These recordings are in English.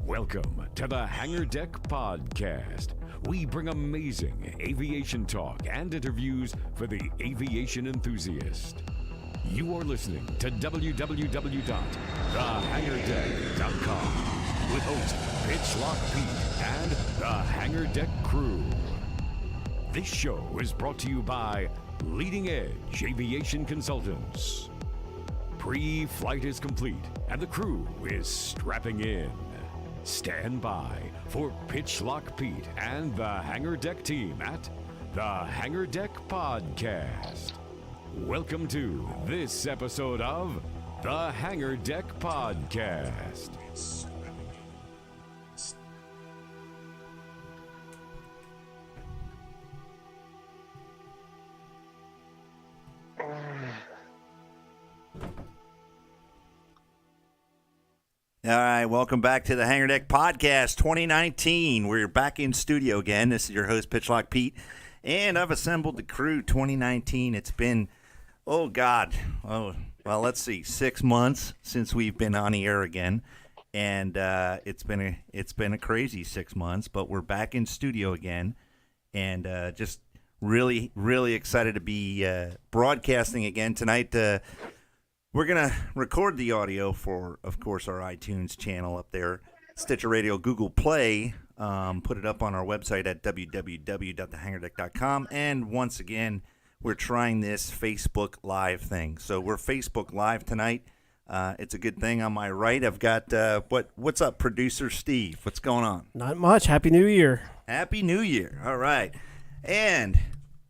Welcome to the Hangar Deck Podcast. We bring amazing aviation talk and interviews for the aviation enthusiast. You are listening to www.thehangarddeck.com with host Pitch Lock Pete and the Hangar Deck crew. This show is brought to you by Leading Edge Aviation Consultants. Pre-flight is complete and the crew is strapping in. Stand by for Pitch Lock Pete and the Hangar Deck team at the Hangar Deck Podcast. Welcome to this episode of the Hangar Deck Podcast. All right, welcome back to the Hangar Deck Podcast 2019. We're back in studio again. This is your host, Pitchlock Pete, and I've assembled the crew 2019. It's been, let's see, 6 months since we've been on the air again, and it's been a crazy 6 months, but we're back in studio again, and just really, really excited to be broadcasting again tonight. We're going to record the audio for, of course, our iTunes channel up there, Stitcher Radio, Google Play, put it up on our website at www.thehangardeck.com, and once again, we're trying this Facebook Live thing. So we're Facebook Live tonight. It's a good thing. On my right, I've got, what's up, Producer Steve? What's going on? Not much. Happy New Year. Happy New Year. All right. And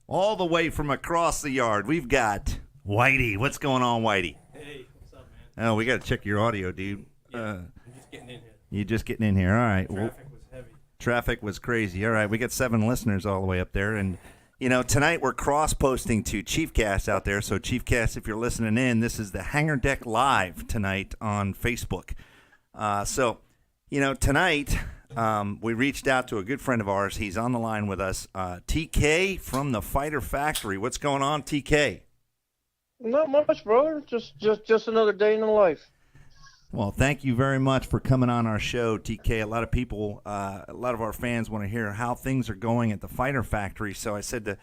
all the way from across the yard, we've got Whitey. What's going on, Whitey? Hey, what's up, man? Oh, we got to check your audio, dude. I'm just getting in here. You're just getting in here. All right. Traffic was heavy. Traffic was crazy. All right. We got 7 listeners all the way up there. And, you know, tonight we're cross-posting to Chiefcast out there. So, Chiefcast, if you're listening in, this is the Hangar Deck Live tonight on Facebook. Tonight we reached out to a good friend of ours. He's on the line with us, TK from the Fighter Factory. What's going on, TK? Not much, brother. Just another day in the life. Well, thank you very much for coming on our show, TK. A lot of people, a lot of our fans want to hear how things are going at the Fighter Factory. So I said to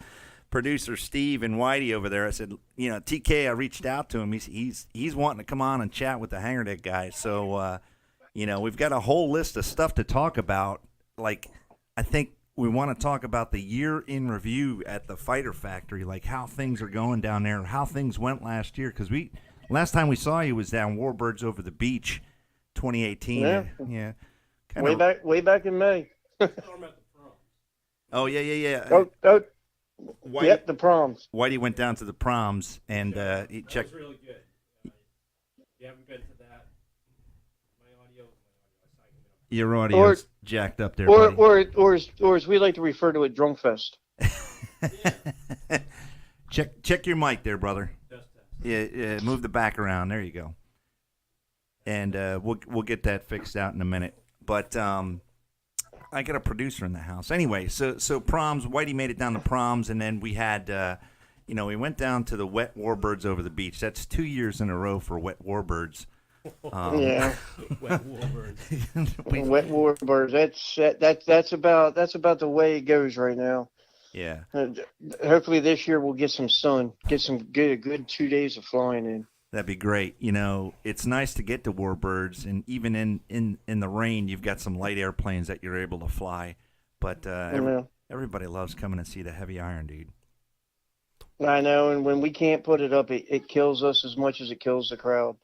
producer Steve and Whitey over there, I said, TK, I reached out to him. He's wanting to come on and chat with the Hangar Deck guys. So, we've got a whole list of stuff to talk about. Like, I think we want to talk about the year in review at the Fighter Factory, like how things are going down there, how things went last year. Because last time we saw you was down Warbirds Over the Beach, 2018. Yeah. Way back in May. Oh yeah. Whitey, yep, the proms. Whitey went down to the proms and he checked. That was really good. You haven't been to that. My audio. Your audio's jacked up there, or as we like to refer to it, drunk fest. Check your mic there, brother. Yeah, move the back around. There you go. And we'll get that fixed out in a minute. But I got a producer in the house. Anyway, so proms. Whitey made it down to proms, and then we had, we went down to the Wet Warbirds Over the Beach. That's 2 years in a row for Wet Warbirds. Yeah, Wet Warbirds. Wet Warbirds. That's about the way it goes right now. Yeah. Hopefully this year we'll get some sun, get some good 2 days of flying in. That'd be great. It's nice to get to Warbirds, and even in the rain, you've got some light airplanes that you're able to fly. But everybody loves coming to see the heavy iron, dude. I know, and when we can't put it up, it kills us as much as it kills the crowd.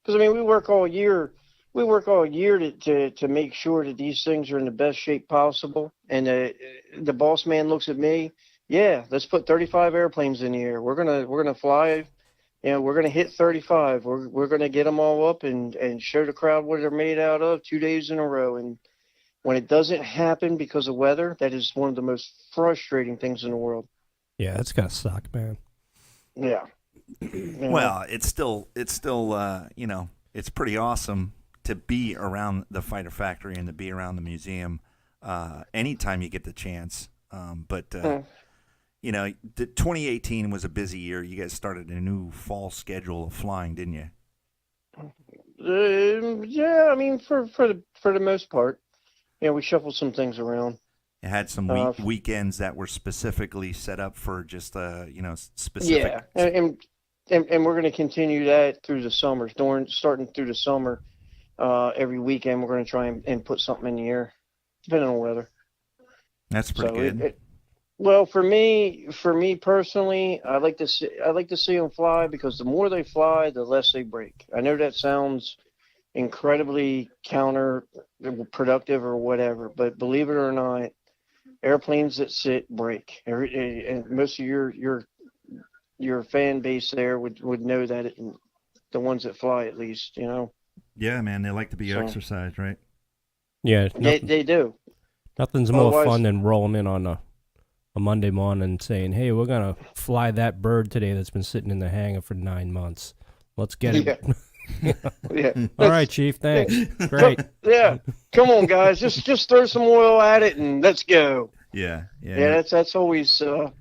Because we work all year. We work all year to make sure that these things are in the best shape possible. And the boss man looks at me. Yeah, let's put 35 airplanes in the air. We're gonna fly. We're gonna hit 35. We're gonna get them all up and show the crowd what they're made out of 2 days in a row. And when it doesn't happen because of weather, that is one of the most frustrating things in the world. Yeah, it's gotta suck, man. Yeah. Well, it's still it's pretty awesome to be around the Fighter Factory and to be around the museum anytime you get the chance. The 2018 was a busy year. You guys started a new fall schedule of flying, didn't you? Yeah, I mean, for the most part, yeah, we shuffled some things around. It had some weekends that were specifically set up for just specific. Yeah, and we're going to continue that through the summer. Starting through the summer, every weekend we're going to try and put something in the air, depending on weather. That's pretty good. Well, for me personally, I like to see them fly, because the more they fly, the less they break. I know that sounds incredibly counterproductive or whatever, but believe it or not, airplanes that sit break. And most of your fan base there would know that, the ones that fly, at least, Yeah, man, they like to be exercised, right? Yeah, they do. Nothing's more fun than rolling in on a Monday morning and saying, "Hey, we're gonna fly that bird today that's been sitting in the hangar for 9 months. Let's get it." Yeah. All right, Chief. Thanks. Great. Yeah. Come on, guys. Just throw some oil at it and let's go. Yeah. That's always a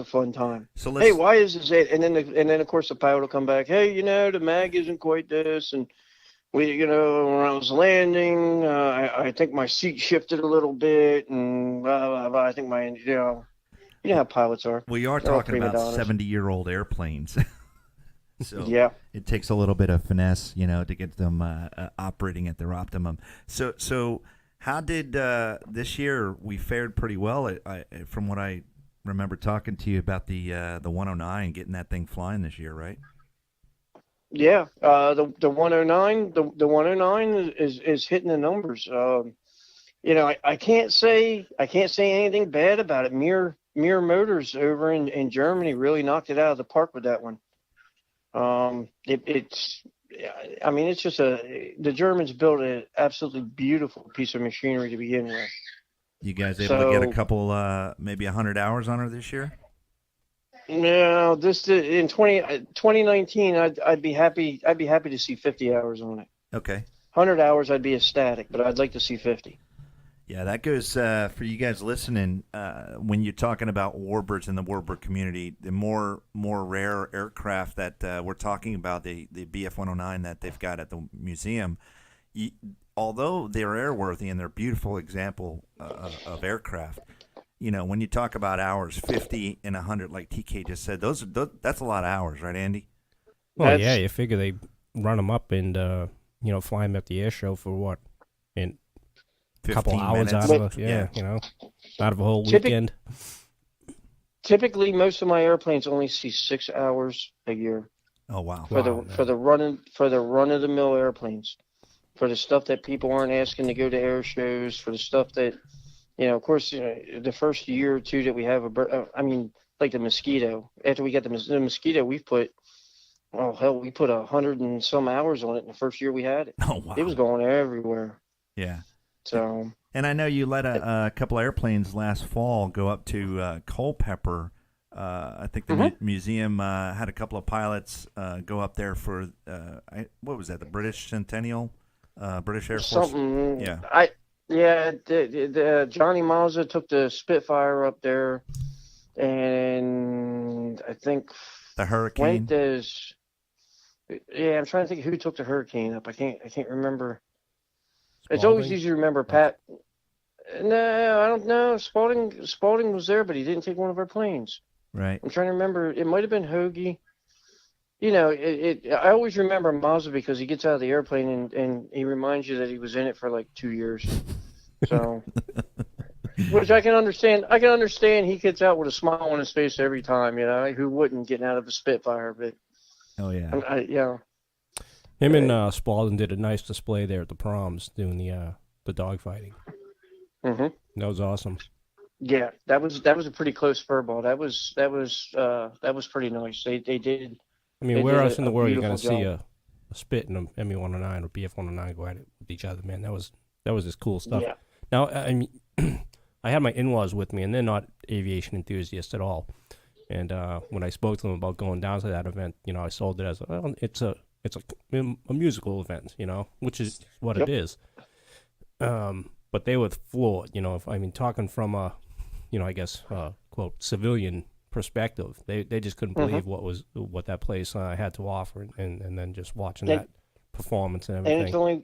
fun time. So hey, why is this it? And then of course the pilot will come back. Hey, the mag isn't quite this, and when I was landing, I think my seat shifted a little bit, and blah, blah, blah. I think you know how pilots are. We are talking about 70-year-old airplanes. So yeah, it takes a little bit of finesse, to get them operating at their optimum. So how did this year? We fared pretty well. From what I remember talking to you about the 109, getting that thing flying this year, right? Yeah, the 109, the 109 is hitting the numbers. I can't say anything bad about it. Mir Motors over in Germany really knocked it out of the park with that one. It's just the Germans built an absolutely beautiful piece of machinery to begin with. You guys able to get a couple, maybe 100 hours on her this year? No, in 2019, I'd be happy to see 50 hours on it. Okay. 100 hours, I'd be ecstatic, but I'd like to see 50. Yeah, that goes for you guys listening. When you're talking about warbirds in the warbird community, the more rare aircraft that we're talking about, the BF-109 that they've got at the museum, although they're airworthy and they're a beautiful example of aircraft, when you talk about hours, 50 and 100, like TK just said, that's a lot of hours, right, Andy? Well, yeah, you figure they run them up and fly them at the air show for what, in a couple hours out of out of a whole weekend. Typically, most of my airplanes only see 6 hours a year. Oh wow! For the run of the mill airplanes, for the stuff that people aren't asking to go to air shows, for the stuff that. Of course, the first year or two that we have like the Mosquito. After we got the Mosquito, we put 100 and some hours on it in the first year we had it. Oh wow! It was going everywhere. Yeah. So. And I know you let a couple airplanes last fall go up to Culpeper. I think the museum had a couple of pilots go up there for what was that? The British Centennial, British Air Force. Something. Yeah. The Johnny Mazza took the Spitfire up there, and I think the Hurricane. I'm trying to think who took the Hurricane up. I can't remember. Spalding? It's always easy to remember Pat. No, I don't know. Spalding was there, but he didn't take one of our planes. Right. I'm trying to remember. It might have been Hoagie. I always remember Mazza because he gets out of the airplane and he reminds you that he was in it for like 2 years. So, which I can understand. I can understand he gets out with a smile on his face every time. Who wouldn't getting out of a Spitfire? But oh yeah, yeah. Him and Spalding did a nice display there at the proms doing the dogfighting. Mm-hmm. That was awesome. Yeah, that was a pretty close furball. That was pretty nice. They did. I mean, where else in the world are you going to see a Spit and a ME-109 or BF-109 go at it with each other, man? That was just cool stuff. Yeah. Now, I mean, I had my in-laws with me, and they're not aviation enthusiasts at all. And when I spoke to them about going down to that event, I sold it as it's a musical event, which is what it is. But they were floored, talking from a, I guess, quote, civilian perspective. They just couldn't believe what that place had to offer, and then just watching that performance and And everything.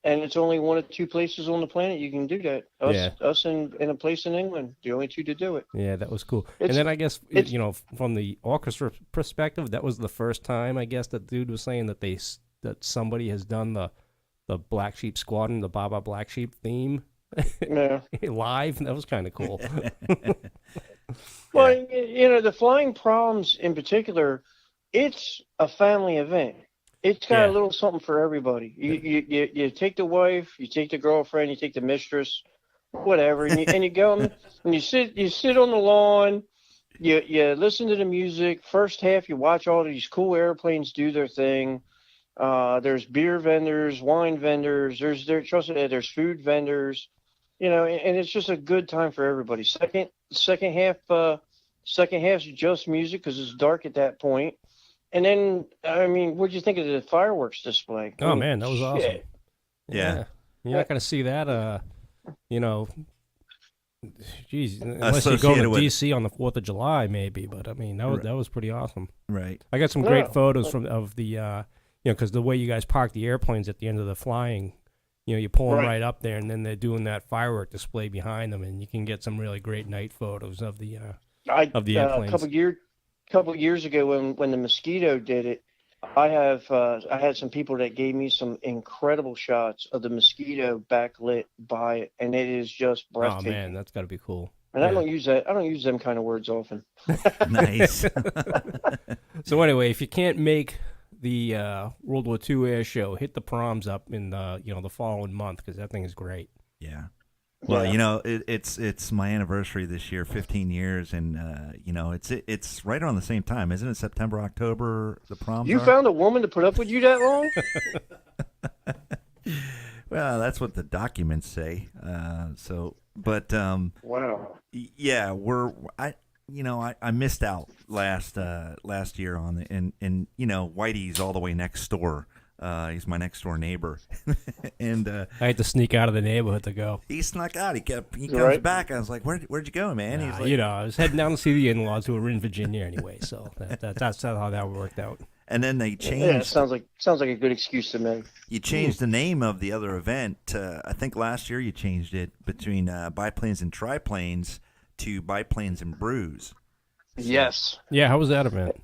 it's only one of two places on the planet you can do that. Us in a place in England, the only two to do it. Yeah, that was cool. And It's then I guess it's from the orchestra perspective, that was the first time I guess that dude was saying that that somebody has done the Black Sheep Squadron, the Baba Black Sheep theme yeah. live. That was kind of cool. Well, the flying proms in particular, it's a family event. It's got Yeah. a little something for everybody. You take the wife, you take the girlfriend, you take the mistress, whatever, and you go and you sit on the lawn. You listen to the music. First half, you watch all these cool airplanes do their thing. There's beer vendors, wine vendors. There's food vendors. And it's just a good time for everybody. Second half's just music because it's dark at that point. And then, I mean, what'd you think of the fireworks display? Oh man, that was awesome. Shit. Yeah. You're not going to see that, geez, unless you go Associated to with- DC on the 4th of July, maybe. But I mean, that was pretty awesome. Right. I got some great No. photos of the, because the way you guys park the airplanes at the end of the flying, you pull them Right. right up there, and then they're doing that firework display behind them, and you can get some really great night photos of the of the A airplanes. couple years ago when the Mosquito did it, I had some people that gave me some incredible shots of the Mosquito backlit by it, and it is just Oh breathtaking. man, that's got to be cool. And I don't use them kind of words often. Nice. So anyway, if you can't make the World War II air show, hit the proms up in the following month because that thing is great. Yeah. Well, Yeah. it's my anniversary this year, 15 years, and it's right around the same time, isn't it? September, October, the proms. You are? found a woman to put up with you that long? Well, that's what the documents say. Wow. Yeah, I missed out last year on the and Whitey's all the way next door. He's my next door neighbor, and I had to sneak out of the neighborhood to go. he snuck out. He comes Right. back. I was like, where'd you go, man? He's Nah, like, I was heading down to see the in-laws who were in Virginia anyway, so that's how that worked out. and then they Yeah, it changed. sounds like a good excuse to me. You changed the name of the other event. I think last year you changed it between biplanes and triplanes to biplanes and brews. Yes. Yeah, how was that event?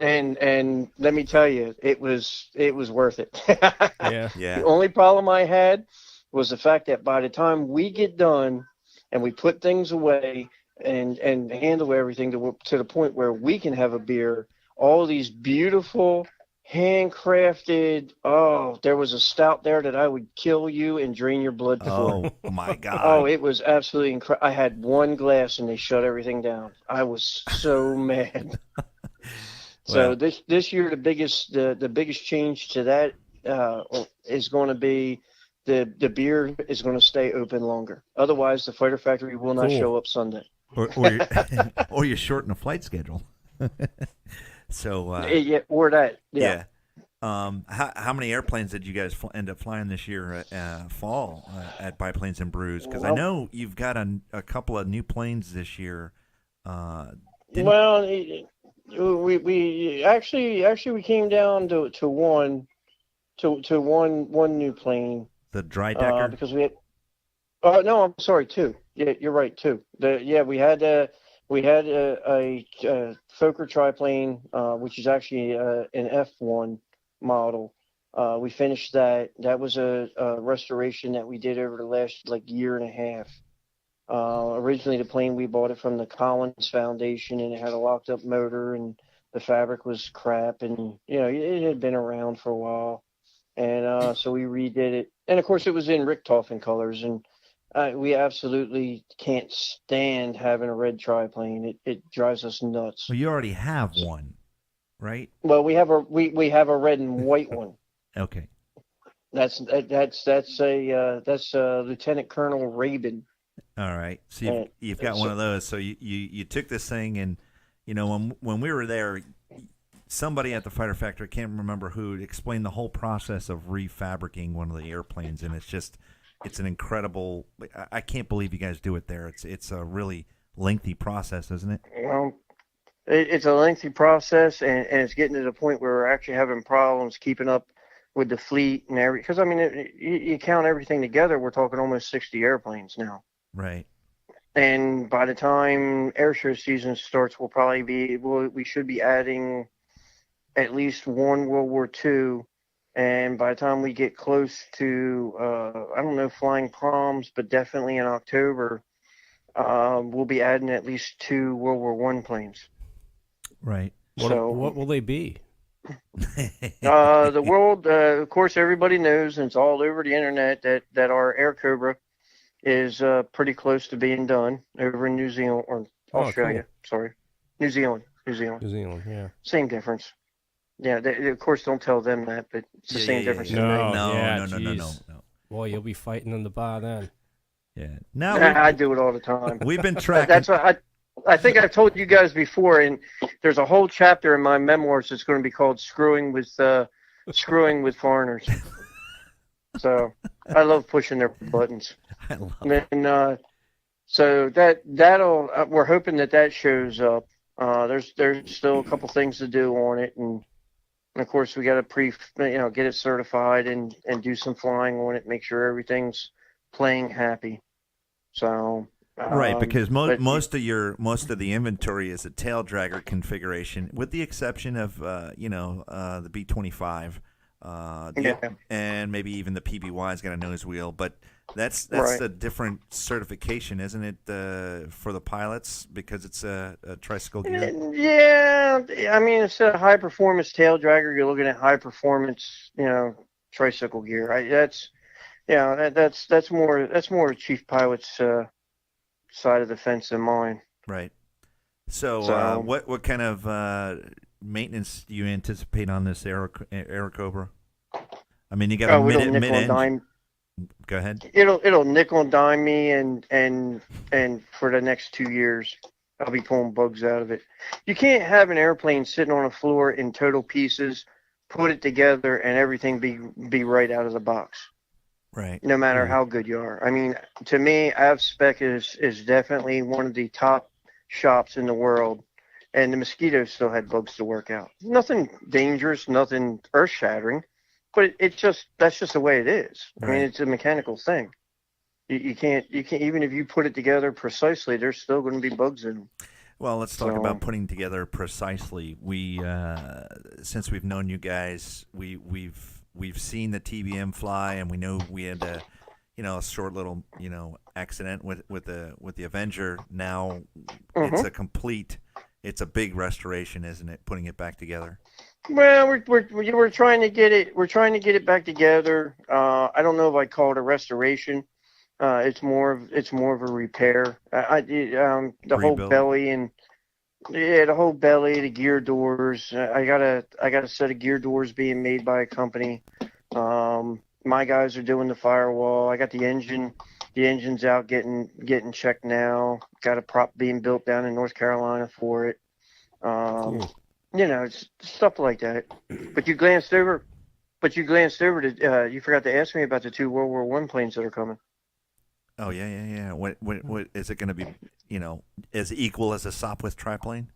And let me tell you, it was worth it. Yeah. Yeah. The only problem I had was the fact that by the time we get done and we put things away and handle everything to the point where we can have a beer, all these beautiful handcrafted. Oh, there was a stout there that I would kill you and drain your blood for. Oh my God. Oh, it was absolutely incredible. I had one glass and they shut everything down. I was so mad. So Well. this year the biggest change to that is going to be the beer is going to stay open longer. Otherwise, the Fighter Factory will not Cool. show up Sunday. or or you shorten the flight schedule. So Yeah, or that. Yeah. how many airplanes did you guys end up flying this year fall at Biplanes and Brews? Because I Well- know you've got a couple of new planes this year. Didn't- Well, we actually we came down to one new plane. the dry decker. Because we had. No, I'm sorry, two. Yeah, you're right, two. We had a Fokker triplane, which is actually an F1 model. We finished that. That was a restoration that we did over the last year and a half. Originally, the plane we bought it from the Collins Foundation, and it had a locked up motor, and the fabric was crap, and it had been around for a while, and so we redid it. And of course, it was in Richtofen colors, and we absolutely can't stand having a red triplane. It drives us nuts. Well, you already have one, right? Well, we have a red and white one. Okay. That's Lieutenant Colonel Rabin. All right. So you've got one of those. So you took this thing, and when we were there, somebody at the Fighter Factory, I can't remember who, explained the whole process of refabricating one of the airplanes, and it's an incredible. I can't believe you guys do it there. It's a really lengthy process, isn't it? Well, it's a lengthy process, and it's getting to the point where we're actually having problems keeping up with the fleet and because I mean, you count everything together, we're talking almost 60 airplanes now. Right. And by the time air show season starts, we should be adding at least one World War II. And by the time we get close to, I don't know, flying proms, but definitely in October, we'll be adding at least 2 World War I planes. Right. What will they be? The world, of course, everybody knows, and it's all over the internet, that our Air Cobra is pretty close to being done over in New Zealand, or Australia. Cool. Sorry, New Zealand. New Zealand, yeah. Same difference. Yeah, they, of course, don't tell them that, but it's the same difference. No, No. Boy, you'll be fighting in the bar then. Yeah. Now I do it all the time. we've been tracking. That's what I think I've told you guys before, and there's a whole chapter in my memoirs that's going to be called "Screwing with Foreigners." So I love pushing their buttons. I love And so that'll we're hoping that shows up. There's still a couple things to do on it, and of course we got to get it certified and do some flying on it, make sure everything's playing happy. So right, because most of the inventory is a tail dragger configuration, with the exception of the B-25, and maybe even the PBY's got a nose wheel, but that's right. a different certification, isn't it, for the pilots, because it's a tricycle gear? Yeah, I mean, it's a high performance tail dragger. You're looking at high performance, tricycle gear. That's more chief pilot's side of the fence than mine. Right. So what kind of maintenance do you anticipate on this Air Cobra? I mean, you got a mid-engine. Go ahead. It'll nickel and dime me, and for the next 2 years, I'll be pulling bugs out of it. You can't have an airplane sitting on a floor in total pieces, put it together, and everything be right out of the box. Right. No matter how good you are. I mean, to me, AvSpec is definitely one of the top shops in the world, and the Mosquito still had bugs to work out. Nothing dangerous, nothing earth-shattering, but that's just the way it is. Right. I mean, it's a mechanical thing. You can't even if you put it together precisely, there's still going to be bugs in them. Well, let's talk about putting together precisely. We since we've known you guys, we've seen the TBM fly, and we know we had a short little accident with the Avenger. Now it's a big restoration, isn't it? Putting it back together. Well, we're trying to get it. We're trying to get it back together. I don't know if I call it a restoration. It's more of a repair. The whole belly and the whole belly, the gear doors. I got a set of gear doors being made by a company. My guys are doing the firewall. I got the engine. The engine's out getting checked now. Got a prop being built down in North Carolina for it. Cool. It's stuff like that. But you glanced over to. You forgot to ask me about the 2 World War I planes that are coming. Oh yeah. What is it going to be? As equal as a Sopwith triplane?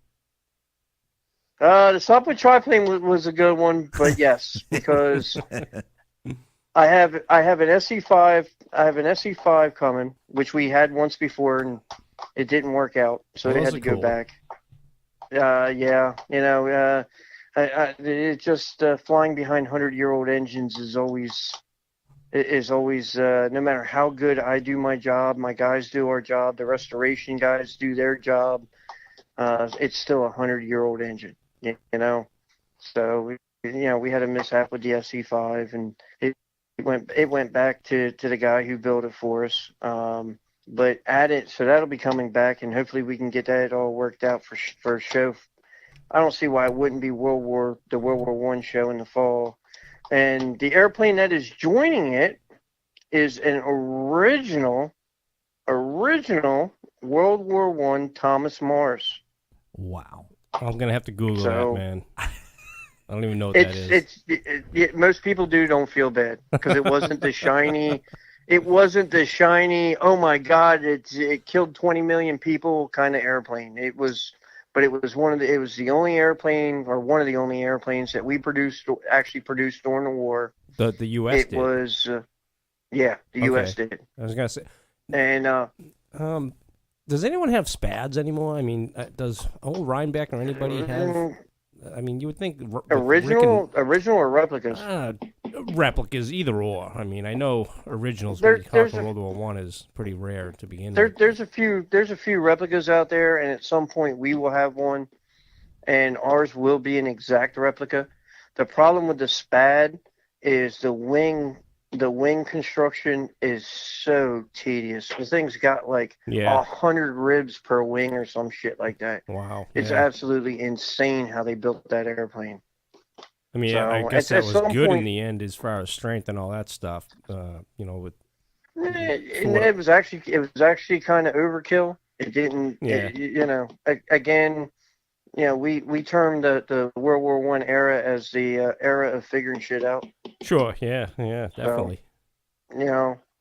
The Sopwith triplane was a good one, but yes, because I have an SE5. I have an SE5 coming, which we had once before, and it didn't work out, so they had to go back. It just flying behind 100-year-old engines is always no matter how good I do my job, my guys do our job, the restoration guys do their job. It's still a 100-year-old engine, So we had a mishap with the SE5, and it went back to the guy who built it for us. But so that'll be coming back, and hopefully we can get that all worked out for a show. I don't see why it wouldn't be the World War I show in the fall. And the airplane that is joining it is an original World War I Thomas Morris. Wow. I'm going to have to Google that, man. I don't even know what that is. Most people don't feel bad, because it wasn't the shiny... It wasn't the shiny, oh my God, it killed 20 million people kind of airplane. It was the only airplane, or one of the only airplanes that we actually produced during the war. The U.S. It did. was, yeah, the U.S. did. I was gonna say. And Does anyone have SPADs anymore? I mean, does old Rhinebeck or anybody have? I mean, you would think original or replicas? Replicas, either or. I mean, I know originals There- when you there's talk a- World War One is pretty rare to begin There, with. there's a few replicas out there, and at some point we will have one, and ours will be an exact replica. The problem with the SPAD is the wing construction is so tedious. The thing's got like Yeah. 100 ribs per wing or some shit like that. Wow. It's yeah. absolutely insane how they built that airplane. I mean, so, I guess at that was some good in point- the end as far as strength and all that stuff. With It was actually kind of overkill. It didn't. Yeah. Again, we termed the World War One era as the era of figuring shit out. sure. Yeah. Definitely.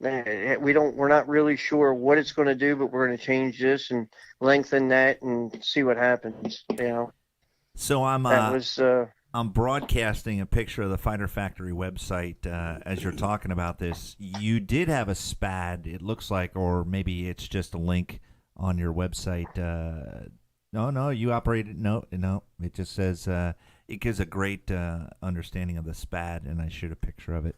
We're not really sure what it's going to do, but we're going to change this and lengthen that and see what happens. So That was. I'm broadcasting a picture of the Fighter Factory website as you're talking about this. You did have a SPAD, it looks like, or maybe it's just a link on your website. No, you operated. No, it just says it gives a great understanding of the SPAD, and I shoot a picture of it.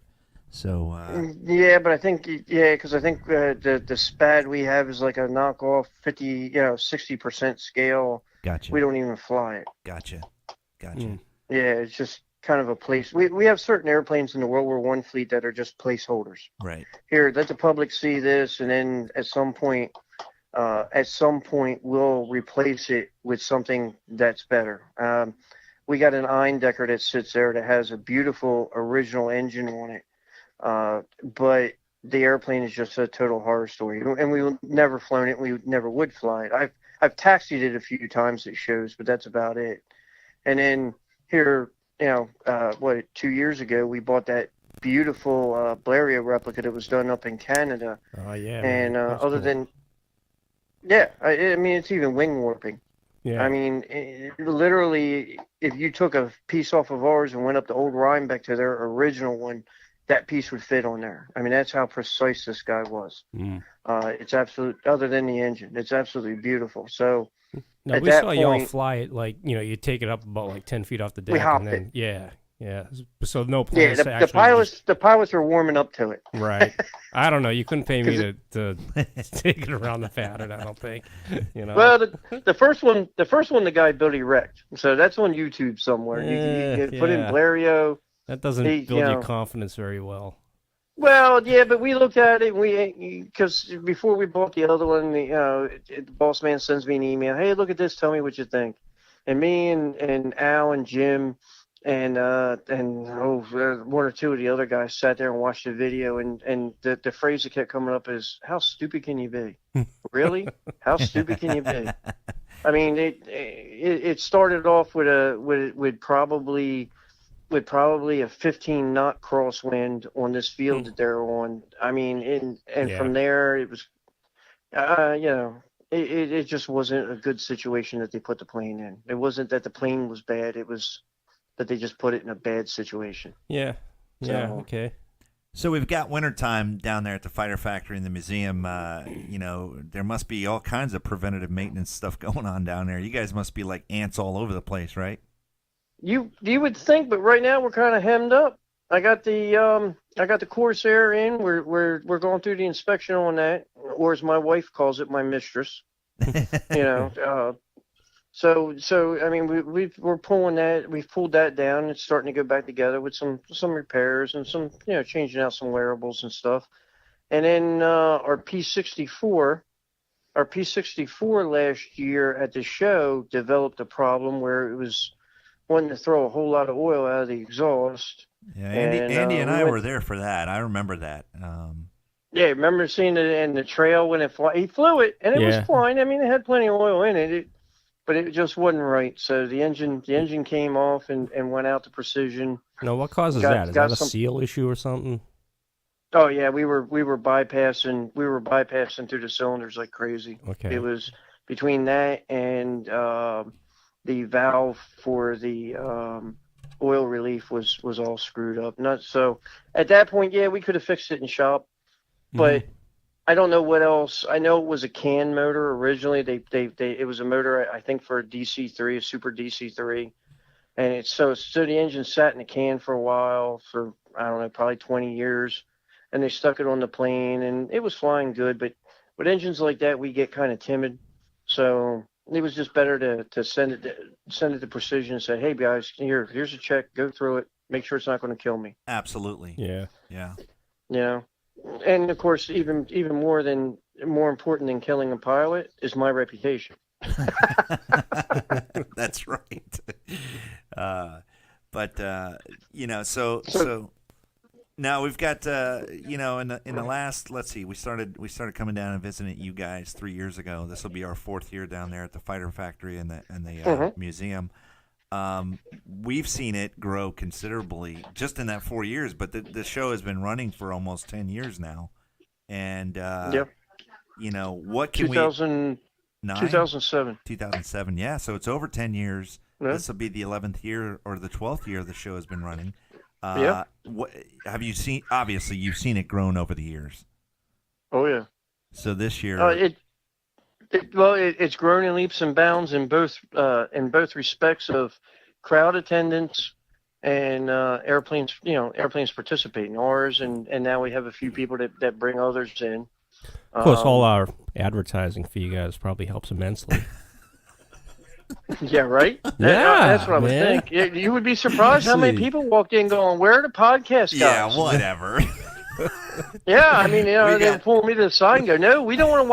So Yeah, but I think because I think the SPAD we have is like a knockoff 60% scale. gotcha. We don't even fly it. Gotcha. Mm. Yeah, it's just kind of a place. We have certain airplanes in the World War One fleet that are just placeholders. Right. Here, let the public see this, and then at some point we'll replace it with something that's better. We got an Eindecker that sits there that has a beautiful original engine on it, but the airplane is just a total horror story, and we never flown it. We never would fly it. I've taxied it a few times at shows, but that's about it. And then here, 2 years ago, we bought that beautiful Blériot replica that was done up in Canada. Oh yeah. And man. That's other cool. than, I mean, it's even wing warping. Yeah. I mean, literally, if you took a piece off of ours and went up to old Rhinebeck to their original one, that piece would fit on there. I mean, that's how precise this guy was. Mm. It's absolute. Other than the engine, it's absolutely beautiful. So. Now, At we that saw y'all point- fly it like you take it up about like 10 feet off the deck. We hopped and then, it. Yeah. So no Yeah, plans to the actually the pilots are warming up to it. Right. I don't know. You couldn't pay me 'Cause to take it around the pattern. I don't think. Well, the first one, the guy built erect, so that's on YouTube somewhere. You put in Yeah. Blériot. that doesn't he- build you your know. confidence very well. Well, yeah, but we looked at it. Because before we bought the other one, the boss man sends me an email. Hey, look at this. Tell me what you think. And me and Al and Jim and one or two of the other guys sat there and watched the video. And the phrase that kept coming up is, "How stupid can you be? Really? How stupid can you be?" I mean, it started off with probably a 15 knot crosswind on this field that they're on. I mean, and Yeah. from there it was, it just wasn't a good situation that they put the plane in. It wasn't that the plane was bad. It was that they just put it in a bad situation. Yeah. Yeah. So- Okay. So we've got wintertime down there at the Fighter Factory in the museum. There must be all kinds of preventative maintenance stuff going on down there. You guys must be like ants all over the place, right? You would think, but right now we're kind of hemmed up. I got the Corsair in. We're going through the inspection on that, or as my wife calls it, my mistress. So I mean, we're pulling that. We've pulled that down. It's starting to go back together with some repairs and some changing out some wearables and stuff. And then our P64 last year at the show developed a problem where it was wanting to throw a whole lot of oil out of the exhaust. Yeah, And, Andy and we I went- were there for that. I remember that. Yeah, remember seeing it in the trail when he flew it, and it was Yeah. fine. I mean, it had plenty of oil in it, but it just wasn't right. So the engine came off and went out to precision. Now, what causes Got- that? Is got that a some- seal issue or something? Oh yeah, we were bypassing through the cylinders like crazy. Okay. It was between that and the valve for the oil relief was all screwed up. Not so. At that point, yeah, we could have fixed it in shop, but I don't know what else. I know it was a can motor originally. It was a motor, I think, for a DC3, a Super DC3, and so the engine sat in a can for a while, for I don't know, probably 20 years, and they stuck it on the plane, and it was flying good. But with engines like that, we get kind of timid, so it was just better to send it to Precision and say, hey guys, here's a check, go through it, make sure it's not going to kill me. Absolutely. Yeah. Yeah. You know, and of course, even more important than killing a pilot is my reputation. That's right. But so now we've got in the last, let's see, we started coming down and visiting you guys 3 years ago. This will be our 4th year down there at the Fighter Factory and the museum. We've seen it grow considerably just in that 4 years, but the show has been running for almost 10 years now. And what can 2007. 2007, yeah. So it's over 10 years. Yeah. This will be the 11th year or the 12th year the show has been running. What have you seen? Obviously, you've seen it grown over the years. Oh yeah. So this year, it's grown in leaps and bounds in both respects of crowd attendance and airplanes. Airplanes participate in ours, and now we have a few people that bring others in. Of course, all our advertising for you guys probably helps immensely. Yeah, right? Yeah, that's what I would man. think. You would be surprised how many people walked in going, where are the podcast guys? yeah, whatever. Yeah, I mean, they pull me to the side and go, no, we don't want to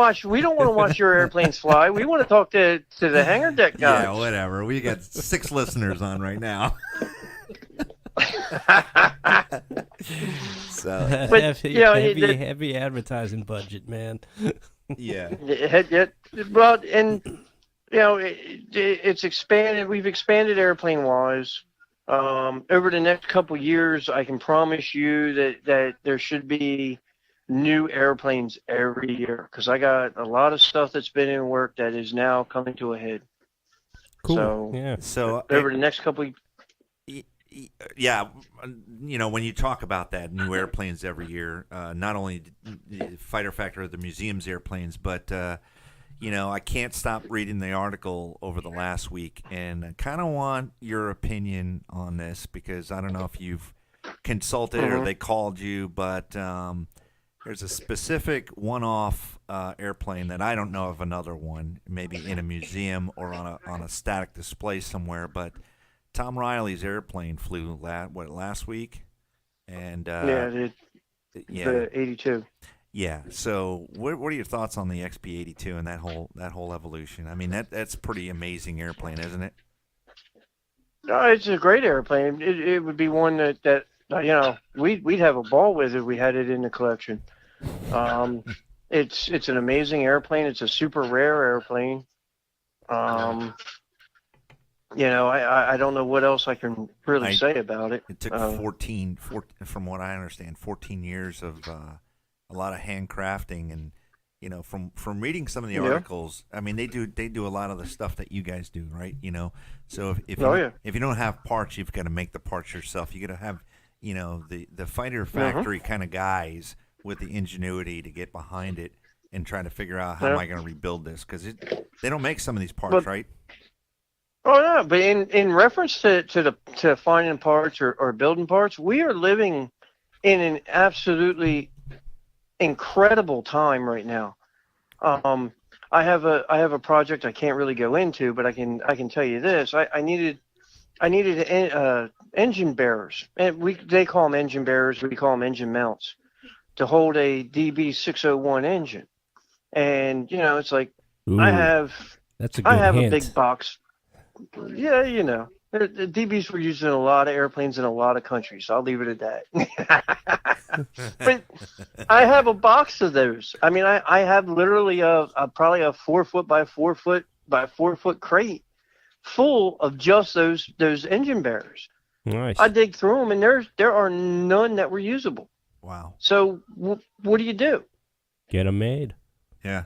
watch your airplanes fly. We want to talk to the hangar deck guys. Yeah, whatever. We got 6 listeners on right now. So, But, heavy advertising budget, man. yeah. Well, and it's expanded. We've expanded airplane wise. Over the next couple years, I can promise you that there should be new airplanes every year, because I got a lot of stuff that's been in work that is now coming to a head. Cool. So, Yeah. So over the next couple. Yeah, when you talk about that, new airplanes every year, not only the Fighter Factory of the museum's airplanes, but I can't stop reading the article over the last week, and I kind of want your opinion on this, because I don't know if you've consulted or they called you, but there's a specific one-off airplane that I don't know of another one, maybe in a museum or on a static display somewhere, but Tom Riley's airplane flew last week, and The 82. Yeah. So, what are your thoughts on the XP-82 and that whole evolution? I mean, that's pretty amazing airplane, isn't it? No, it's a great airplane. It would be one that we'd have a ball with if we had it in the collection. It's an amazing airplane. It's a super rare airplane. I don't know what else I can really say about it. It took 14, from what I understand, 14 years of a lot of handcrafting, and from reading some of the articles, I mean, they do a lot of the stuff that you guys do, right? So if you don't have parts, you've got to make the parts yourself. You got to have the Fighter Factory kind of guys with the ingenuity to get behind it and try to figure out how am I going to rebuild this, because they don't make some of these parts, right? Oh no, but in reference to finding parts or building parts, we are living in an absolutely incredible time right now. I have a project I can't really go into, but I can tell you this. I needed engine bearers, and they call them engine bearers. We call them engine mounts, to hold a DB601 engine. And it's like, Ooh, that's a good I have hint. a big box. Yeah, the DBs were used in a lot of airplanes in a lot of countries. I'll leave it at that. But I have a box of those. I mean, I have literally probably a 4 foot by 4 foot by 4 foot crate full of just those engine bearers. Nice. I dig through them, and there are none that were usable. Wow. So what do you do? Get them made. Yeah.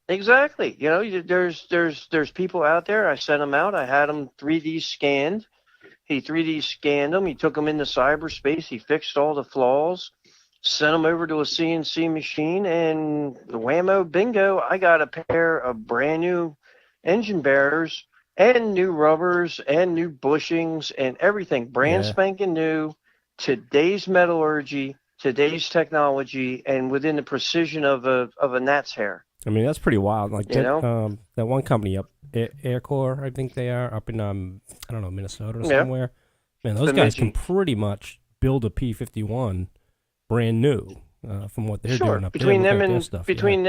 Exactly. There's people out there. I sent them out. I had them 3D scanned, He 3D scanned them. He took them into cyberspace. He fixed all the flaws, sent them over to a CNC machine, and whammo bingo, I got a pair of brand new engine bearers and new rubbers and new bushings and everything, brand Yeah. spanking new, today's metallurgy, today's technology, and within the precision of a gnat's hair. I mean, that's pretty wild. Like You know? that one company up, Aircore, I think they are up in I don't know, Minnesota or Yeah. somewhere. Man, those Bemidji. guys can pretty much build a P-51 brand new from what they're Sure. doing up Between there. them Look at their and stuff, between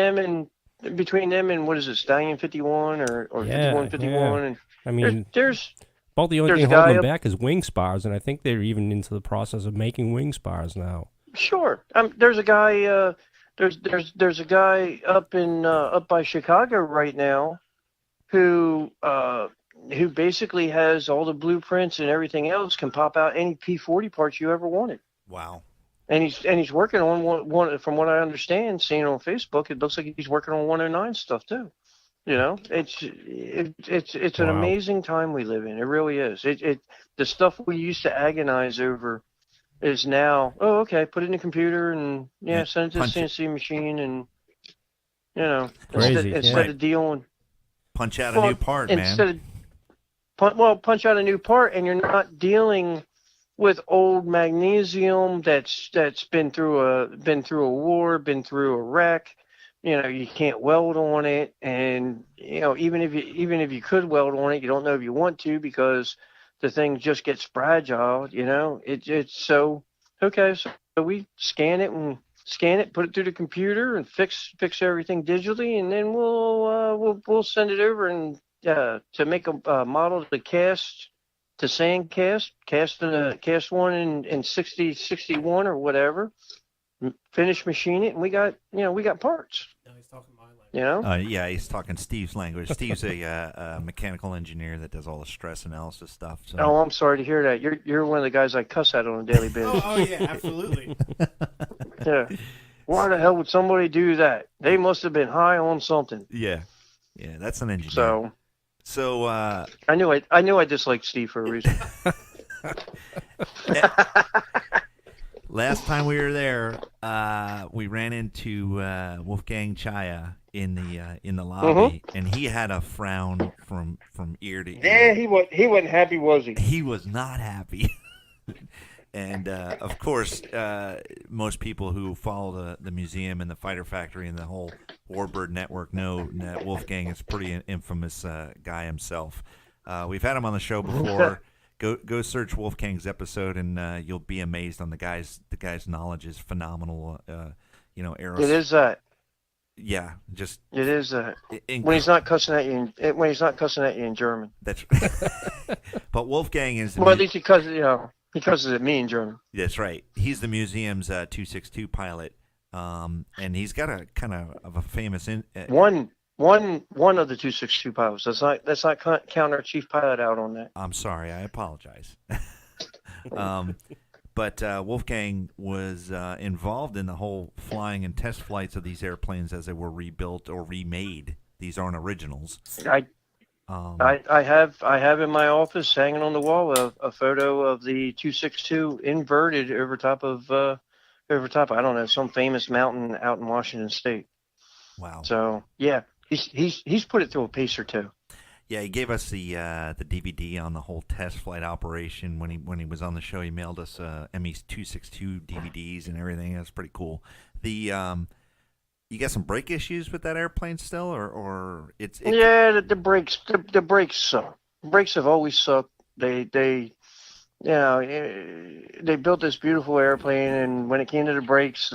them and what is it, Stallion 51 or Yeah, 5151, and I mean, there's about the only there's thing a guy holding them up- back is wing spars, and I think they're even into the process of making wing spars now. sure. There's a guy. There's a guy up in up by Chicago right now, who basically has all the blueprints and everything else, can pop out any P40 parts you ever wanted. Wow. And he's working on one from what I understand, seeing on Facebook, it looks like he's working on 109 stuff too. You know, it's an Wow. amazing time we live in. It really is. The stuff we used to agonize over is now, oh, okay, put it in the computer and Yeah, send it to the punch it. CNC machine, and Crazy, instead Right. of dealing Punch out a new part, instead man. of punch out a new part, and you're not dealing with old magnesium that's been through a war, been through a wreck. You can't weld on it, and even if you could weld on it, you don't know if you want to, because the thing just gets fragile. It's so okay. So we scan it, put it through the computer, and fix everything digitally, and then we'll send it over and to make a model to cast, to sand cast one in 6061 or whatever, finish machine it, and we got parts. No, he's talking my language. Yeah, he's talking Steve's language. Steve's a mechanical engineer that does all the stress analysis stuff. So. Oh, I'm sorry to hear that. You're one of the guys I cuss at on a daily basis. Oh yeah, absolutely. Yeah. Why the hell would somebody do that? They must have been high on something. Yeah, that's an engineer. So I knew I disliked Steve for a reason. last time we were there, we ran into Wolfgang Chaya in the lobby, and he had a frown from ear to ear. Yeah, he wasn't happy, was he? He was not happy. And of course, most people who follow the museum and the Fighter Factory and the whole Warbird network know that Wolfgang is a pretty infamous guy himself. We've had him on the show before. Go search Wolfgang's episode, and you'll be amazed on the guy's knowledge is phenomenal. Aerospace. It is that. Yeah, just It is that. When he's not cussing at you, in German. That's. But Wolfgang is. Well, at least he cusses at me in German. That's right. He's the museum's 262 pilot, and he's got a kind of a famous. One of the 262 pilots. Let's not count our chief pilot out on that. I'm sorry. I apologize. But Wolfgang was involved in the whole flying and test flights of these airplanes as they were rebuilt or remade. These aren't originals. I have in my office, hanging on the wall, a photo of the 262 inverted over top of I don't know, some famous mountain out in Washington State. Wow. So yeah, he's put it through a pace or two. Yeah, he gave us the DVD on the whole test flight operation when he was on the show. He mailed us ME-262 DVDs and everything. That's pretty cool. You got some brake issues with that airplane still, or it's Yeah, the brakes suck. Brakes have always sucked. They built this beautiful airplane, and when it came to the brakes,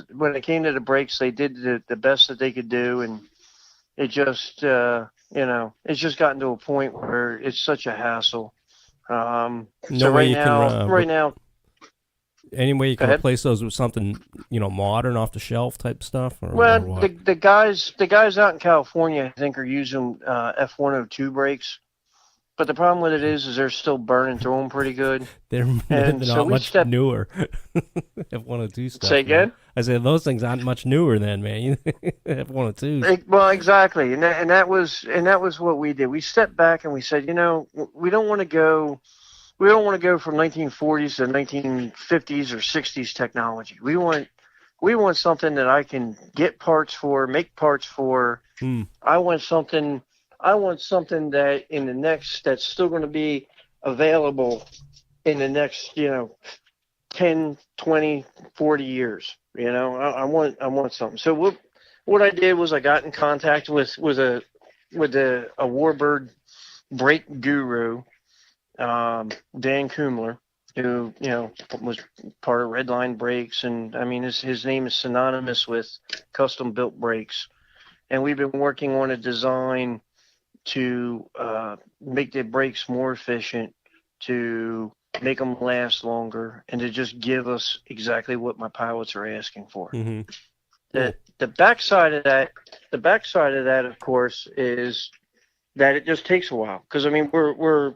they did the best that they could do, and it just it's just gotten to a point where it's such a hassle. No So way right you can, right now, any way you can ahead. replace those with something, modern, off the shelf type stuff? Or well, what? the guys out in California, I think, are using F102 brakes. But the problem with it is they're still burning through them pretty good. They're And not so we much stepped- newer. F102 stuff. Say man. again? I said those things aren't much newer then, man. F102s. Well, exactly, and that was what we did. We stepped back and we said, we don't want to go want to go from 1940s to 1950s or 60s technology. We want something that I can get parts for, make parts for. I want something that that's still going to be available in the next, 10, 20, 40 years. I want something. So what I did was I got in contact with a Warbird brake guru, Dan Kumler, who was part of Redline Brakes, and I mean his name is synonymous with custom built brakes, and we've been working on a design to make the brakes more efficient, to make them last longer, and to just give us exactly what my pilots are asking for. Mm-hmm. The backside of that, of course, is that it just takes a while, because I mean we're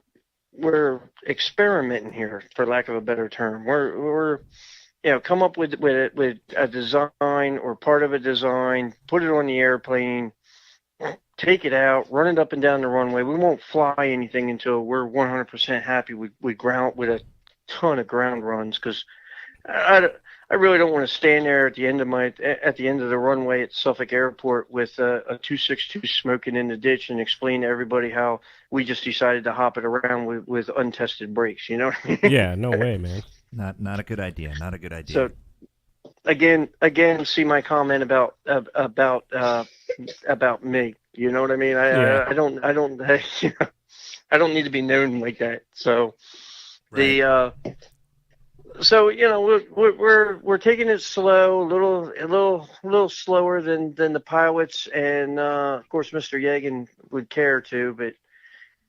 experimenting here, for lack of a better term. We're come up with a design or part of a design, put it on the airplane, take it out, run it up and down the runway. We won't fly anything until we're 100% happy we ground with a ton of ground runs, because I really don't want to stand there at the end of the runway at Suffolk Airport with a 262 smoking in the ditch and explain to everybody how we just decided to hop it around with untested brakes. You know what I mean? Yeah, no way, man. Not a good idea. Not a good idea. So again, see my comment about me. You know what I mean? I don't I don't need to be known like that. So Right. So we're taking it slow, a little slower than the pilots, and of course Mr. Yegan would care too. But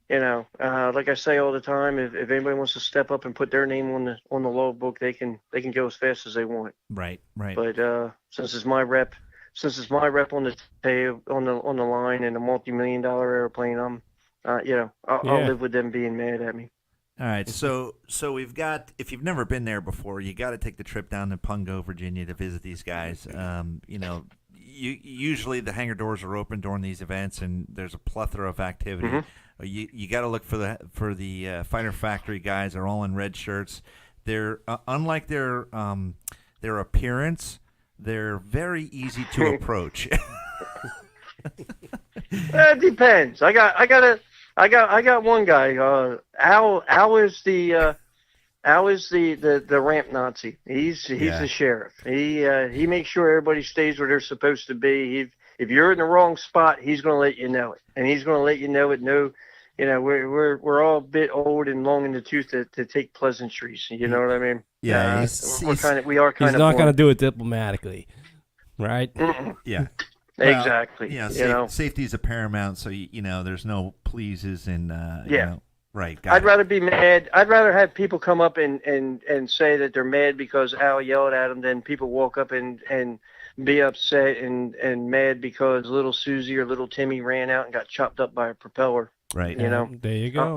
like I say all the time, if anybody wants to step up and put their name on the logbook, they can go as fast as they want. Right. But since it's my rep on the line in a multi-million-dollar airplane, I'll live with them being mad at me. All right, so we've got, if you've never been there before, you got to take the trip down to Pungo, Virginia, to visit these guys. Usually the hangar doors are open during these events, and there's a plethora of activity. Mm-hmm. You got to look for the Fighter Factory guys. They're all in red shirts. They're unlike their appearance, they're very easy to approach. It depends. I got one guy. Al is the ramp Nazi. He's the sheriff. He makes sure everybody stays where they're supposed to be. If you're in the wrong spot, he's going to let you know it, and he's going to let you know it. No, we're all a bit old and long in the tooth to take pleasantries. You know what I mean? Yeah, we are kind of. He's not going to do it diplomatically, right? Yeah. Well, exactly. Safety is a paramount, so there's no pleases and right. I'd rather be mad. I'd rather have people come up and say that they're mad because Al yelled at them than people walk up and be upset and mad because little Susie or little Timmy ran out and got chopped up by a propeller. Right. There you go.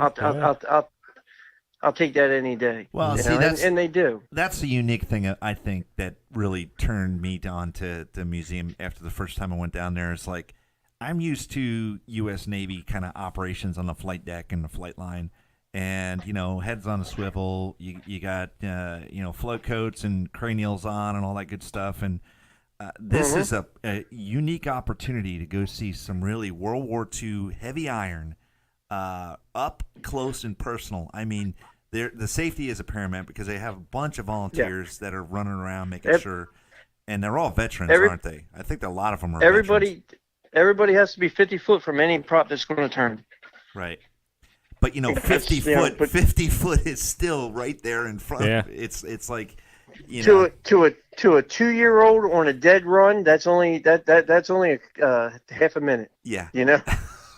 I'll take that any day. Well, and they do. That's the unique thing I think that really turned me on to the museum after the first time I went down there. Is like I'm used to U.S. Navy kind of operations on the flight deck and the flight line, and heads on a swivel. You got float coats and cranials on and all that good stuff. And this is a unique opportunity to go see some really World War II heavy iron up close and personal. I mean, the safety is a paramount because they have a bunch of volunteers that are running around making sure, and they're all veterans, aren't they? I think that a lot of them are veterans. Everybody has to be 50 foot from any prop that's going to turn. Right. But 50 foot is still right there in front. Yeah. It's like to a 2-year-old on a dead run, that's only half a minute. Yeah.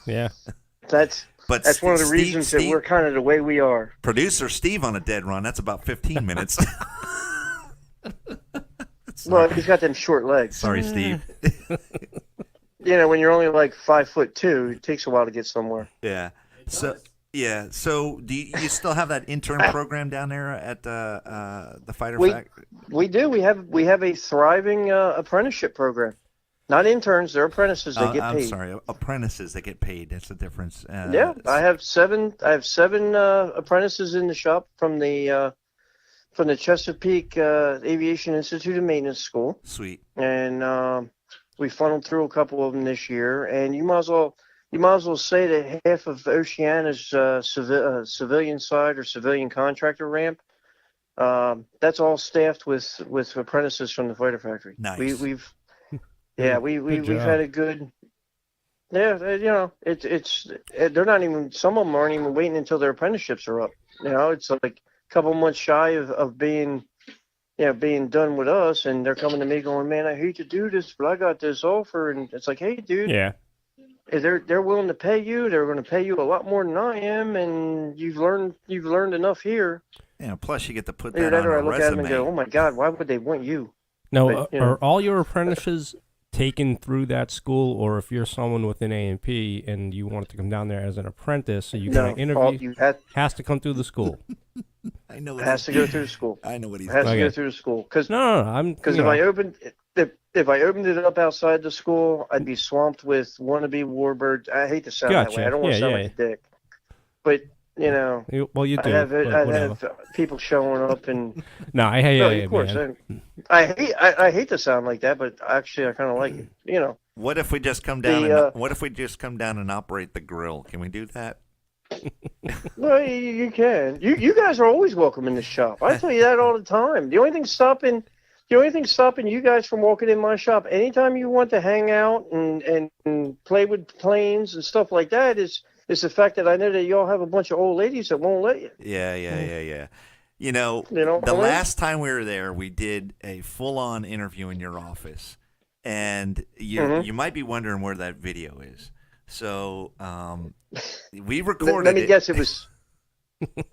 Yeah. That's one of the reasons that we're kind of the way we are. Producer Steve on a dead run, that's about 15 minutes. Well, he's got them short legs. Sorry, Steve. When you're only like 5'2", it takes a while to get somewhere. Yeah. So do you still have that intern program down there at the Fighter Factory? We do. We have a thriving apprenticeship program. Not interns. They're apprentices. They get I'm paid. sorry, apprentices that get paid. That's the difference. Yeah, I have seven apprentices in the shop from the Chesapeake Aviation Institute of Maintenance School, Sweet. and we funneled through a couple of them this year. And you might as well say that half of Oceana's civilian side or civilian contractor ramp, that's all staffed with apprentices from the fighter factory. Nice. We've Good job. had a good. Yeah, it's they're not even, some of them aren't even waiting until their apprenticeships are up. It's like a couple months shy of being done with us, and they're coming to me going, man, I hate to do this, but I got this offer, and it's like, hey, dude, Yeah. they're willing to pay you. They're going to pay you a lot more than I am, and you've learned enough here. Yeah. Plus, you get to put Either that on that or I a look at them and resume. go, oh my God, why would they want you? Now, But, are all your apprentices taken through that school, or if you're someone within A&P and you wanted to come down there as an apprentice, so you No, can interview, you have has to come through the school. I know. it has to go through the school. I know what he's. It has to Okay. go through the school because No, I'm Because you if know, I opened it up outside the school, I'd be swamped with wannabe warbirds. I hate to sound that way. Gotcha. I don't want to Yeah, sound like a dick, but you do. I'd have but whatever. have people showing up and No, I hate no, it, of course. man. I hate to sound like that, but actually I kind of like it. What if we just come down? The, What if we just come down and operate the grill? Can we do that? Well, you can. You guys are always welcome in the shop. I tell you that all the time. The only thing stopping you guys from walking in my shop anytime you want to hang out and play with planes and stuff like that is the fact that I know that y'all have a bunch of old ladies that won't let you. Yeah. The what I mean? last time we were there, we did a full-on interview in your office, and you might be wondering where that video is. So we recorded. Let me guess, it was.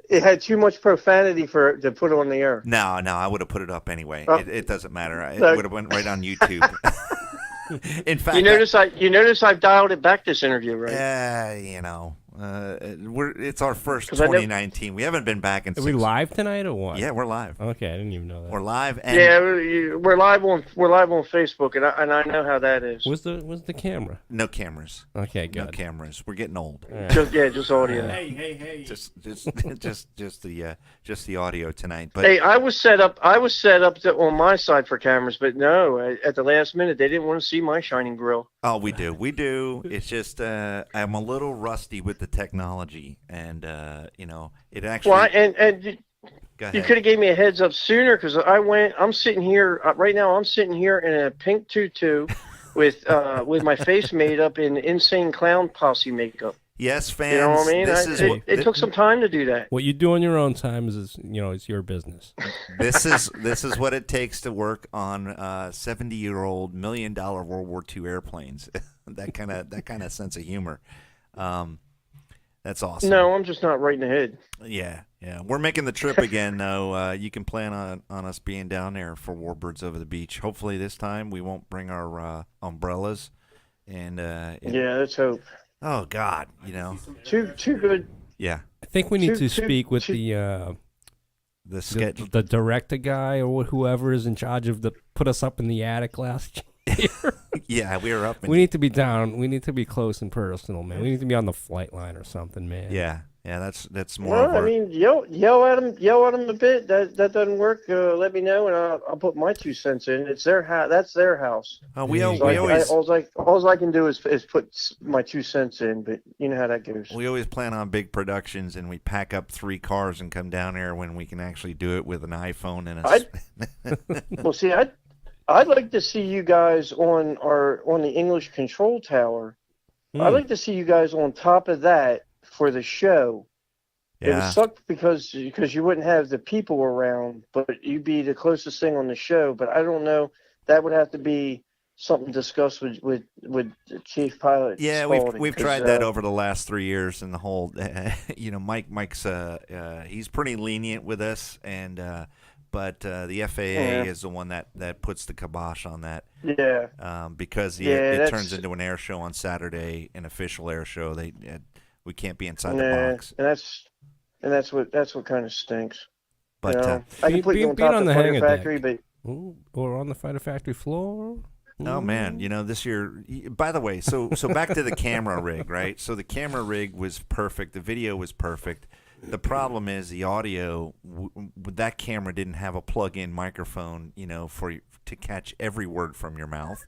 It had too much profanity to put on the air. No, I would have put it up anyway. Oh. It doesn't matter. It No. would have went right on YouTube. In fact, You notice I've dialed it back this interview, right? it's our first 'Cause I know- 2019. We haven't been back in. Are we live tonight or what? Yeah, we're live. Okay, I didn't even know that. We're live. And Yeah, we're live on Facebook, and I know how that is. Where's the camera? no cameras. Okay, No good. cameras. We're getting old. All right. Just audio. Hey. Just the audio tonight. But Hey, I was set up on my side for cameras, but no, at the last minute they didn't want to see my shining grill. oh, we do. It's just I'm a little rusty with the technology, and it actually. Well, and Go you ahead. could have gave me a heads up sooner because I'm sitting here right now. I'm sitting here in a pink tutu with my face made up in insane clown posse makeup. Yes, fans. You know what I mean? This is what- It took some time to do that. What you do on your own time is it's your business. this is what it takes to work on 70-year-old $1 million World War II airplanes. that kind of sense of humor. That's awesome. No, I'm just not right in the head. Yeah. We're making the trip again, though. You can plan on us being down there for Warbirds Over the Beach. Hopefully this time we won't bring our umbrellas. And Yeah, let's hope. oh God, Too good. yeah, I think we need Two- to speak with two- the sketch. the director guy or whoever is in charge of put us up in the attic last year. Yeah, we were up. We need to be down. We need to be close and personal, man. We need to be on the flight line or something, man. Yeah, that's more of Well, I our. mean, yell at them a bit. That doesn't work. Let me know, and I'll put my 2 cents in. It's their house. That's their house. we So always All I can do is put my 2 cents in. But you know how that goes. we always plan on big productions, and we pack up 3 cars and come down here when we can actually do it with an iPhone and a. Well, see, I'd like to see you guys on the English control tower. I'd like to see you guys on top of that for the show. It would Yeah. suck because you wouldn't have the people around, but you'd be the closest thing on the show. But I don't know. That would have to be something discussed with the chief pilot. Yeah, Spaulding, we've 'cause, tried that over the last 3 years, and the whole, Mike's he's pretty lenient with us, and but the FAA is the one that puts the kibosh on that. Yeah. Because Yeah, it that's- turns into an air show on Saturday, an official air show. We can't be inside the Nah, box. and that's what kind of stinks. But I can put you on being top on of the the Fighter hangar deck. Factory, but Ooh, or on the fighter factory floor. Oh man, this year. By the way, so back to the camera rig, right? So the camera rig was perfect. The video was perfect. The problem is the audio. That camera didn't have a plug-in microphone, to catch every word from your mouth.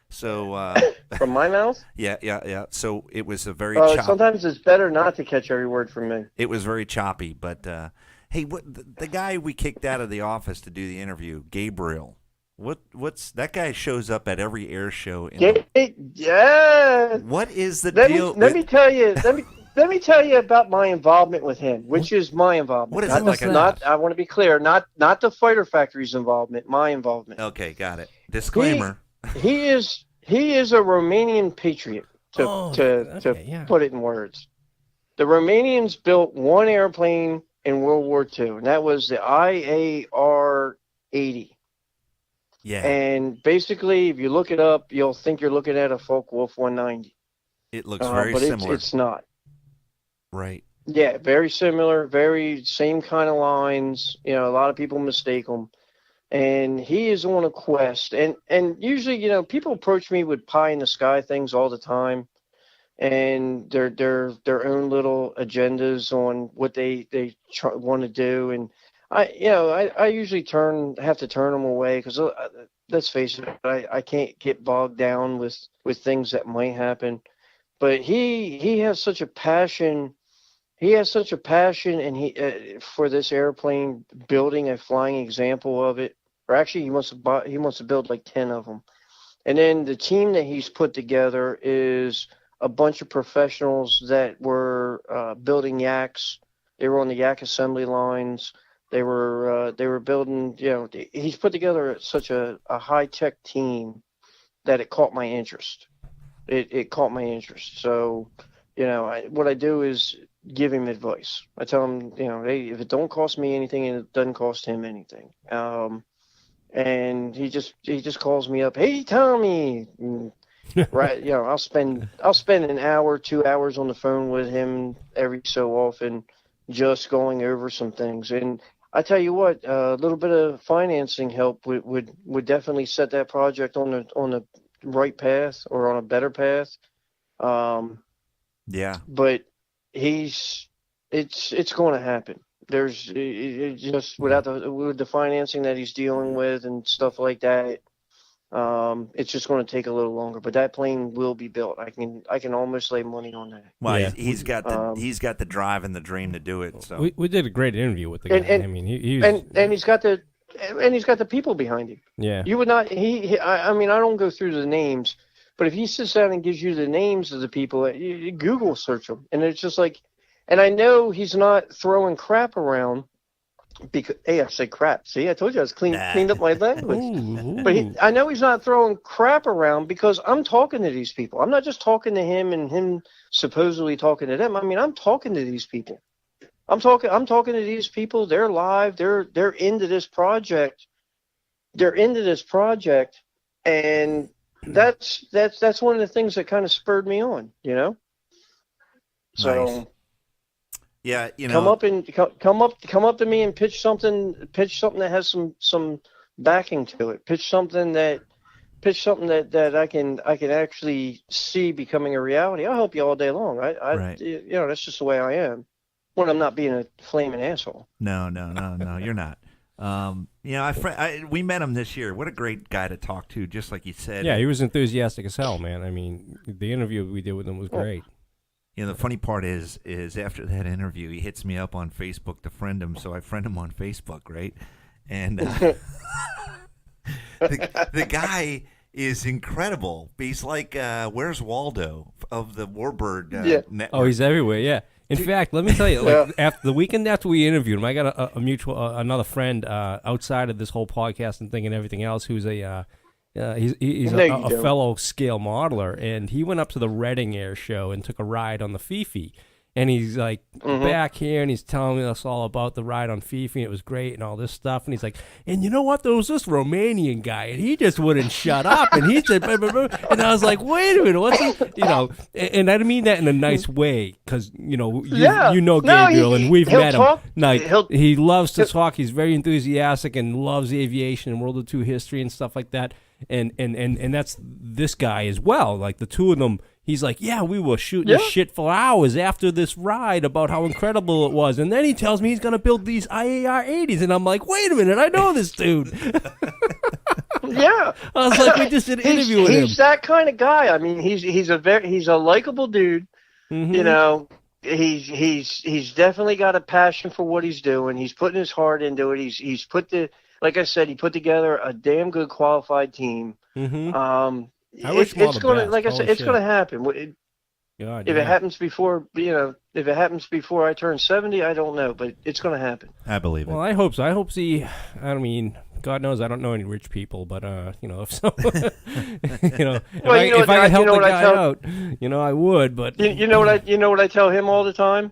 So From my mouth? yeah. So it was a very. Sometimes it's better not to catch every word from me. It was very choppy, but hey, the guy we kicked out of the office to do the interview, Gabriel. What's that guy shows up at every air show? Yeah. What is the deal? Let me tell you. Let me tell you about my involvement with him, which is my involvement. What is it like? I want to be clear. Not the Fighter Factory's involvement. My involvement. Okay, got it. Disclaimer. He is a Romanian patriot. To put it in words, the Romanians built one airplane in World War II, and that was the IAR-80. Yeah. And basically, if you look it up, you'll think you're looking at a Focke-Wulf 190. It looks very similar. But it's not. Right. Yeah, very similar, very same kind of lines. A lot of people mistake them. And he is on a quest. And usually, people approach me with pie in the sky things all the time, and their own little agendas on what they want to do. And I usually have to turn them away because let's face it, I can't get bogged down with things that might happen. But he has such a passion. He has such a passion, and for this airplane, building a flying example of it. Or actually, he wants to build like 10 of them. And then the team that he's put together is a bunch of professionals that were building yaks. They were on the yak assembly lines. They were building. He's put together such a high tech team that it caught my interest. It caught my interest. So, what I do is give him advice. I tell him, hey, if it don't cost me anything and it doesn't cost him anything. And he just calls me up, hey Tommy, right? I'll spend an hour, 2 hours on the phone with him every so often, just going over some things. And I tell you what, a little bit of financing help would definitely set that project on the right path or on a better path. Yeah. But it's going to happen. There's just with the financing that he's dealing with and stuff like that, it's just going to take a little longer. But that plane will be built. I can almost lay money on that. Well, yeah. he's got the drive and the dream to do it. So we did a great interview with the guy. And, I mean, he's got the people behind him. Yeah. You would not. I mean, I don't go through the names, but if he sits down and gives you the names of the people, you Google search them, and it's just like. And I know he's not throwing crap around because, hey, I say crap. See, I told you I was cleaned up my language. Ooh. But I know he's not throwing crap around because I'm talking to these people. I'm not just talking to him and him supposedly talking to them. I mean, I'm talking to these people. I'm talking to these people. They're live. They're into this project. And that's one of the things that kind of spurred me on, So. Nice. Yeah, come up to me and pitch something that has some backing to it. Pitch something that I can actually see becoming a reality. I'll help you all day long. Right. That's just the way I am when I'm not being a flaming asshole. No, you're not. We met him this year. What a great guy to talk to, just like you said. Yeah, he was enthusiastic as hell, man. I mean, the interview we did with him was great. The funny part is after that interview, he hits me up on Facebook to friend him, so I friend him on Facebook, right? And the guy is incredible. He's like, Where's Waldo of the Warbird network. Oh, he's everywhere, yeah. In fact, let me tell you, after the weekend after we interviewed him, I got another friend outside of this whole podcast and thing and everything else who's he's a fellow scale modeler, and he went up to the Reading Air Show and took a ride on the Fifi. And he's like back here, and he's telling us all about the ride on Fifi, and it was great and all this stuff. And he's like, and you know what? There was this Romanian guy, and he just wouldn't shut up. And he said, blah, blah, blah. And I was like, wait a minute, what's he? And I didn't mean that in a nice way, because you know Gabriel, and we've met him. He loves to talk. He's very enthusiastic and loves aviation and World War II history and stuff like that. and that's this guy as well. Like the two of them, he's like, yeah, we were shooting shit for hours after this ride about how incredible it was, and then he tells me he's gonna build these IAR 80s, and I'm like, wait a minute, I know this dude. Yeah, I was like, we just did an interview with him. He's that kind of guy. I mean, he's a likable dude. Mm-hmm. You know, he's definitely got a passion for what he's doing. He's putting his heart into it. He's put like I said, he put together a damn good qualified team. Mm-hmm. It's gonna, like I said, it's gonna happen. God, if it happens before, if it happens before I turn 70, I don't know, but it's gonna happen. I believe it. Well, I hope so. I hope I mean, God knows I don't know any rich people, but if so, if I could help the guy out, I would. But you know what I tell him all the time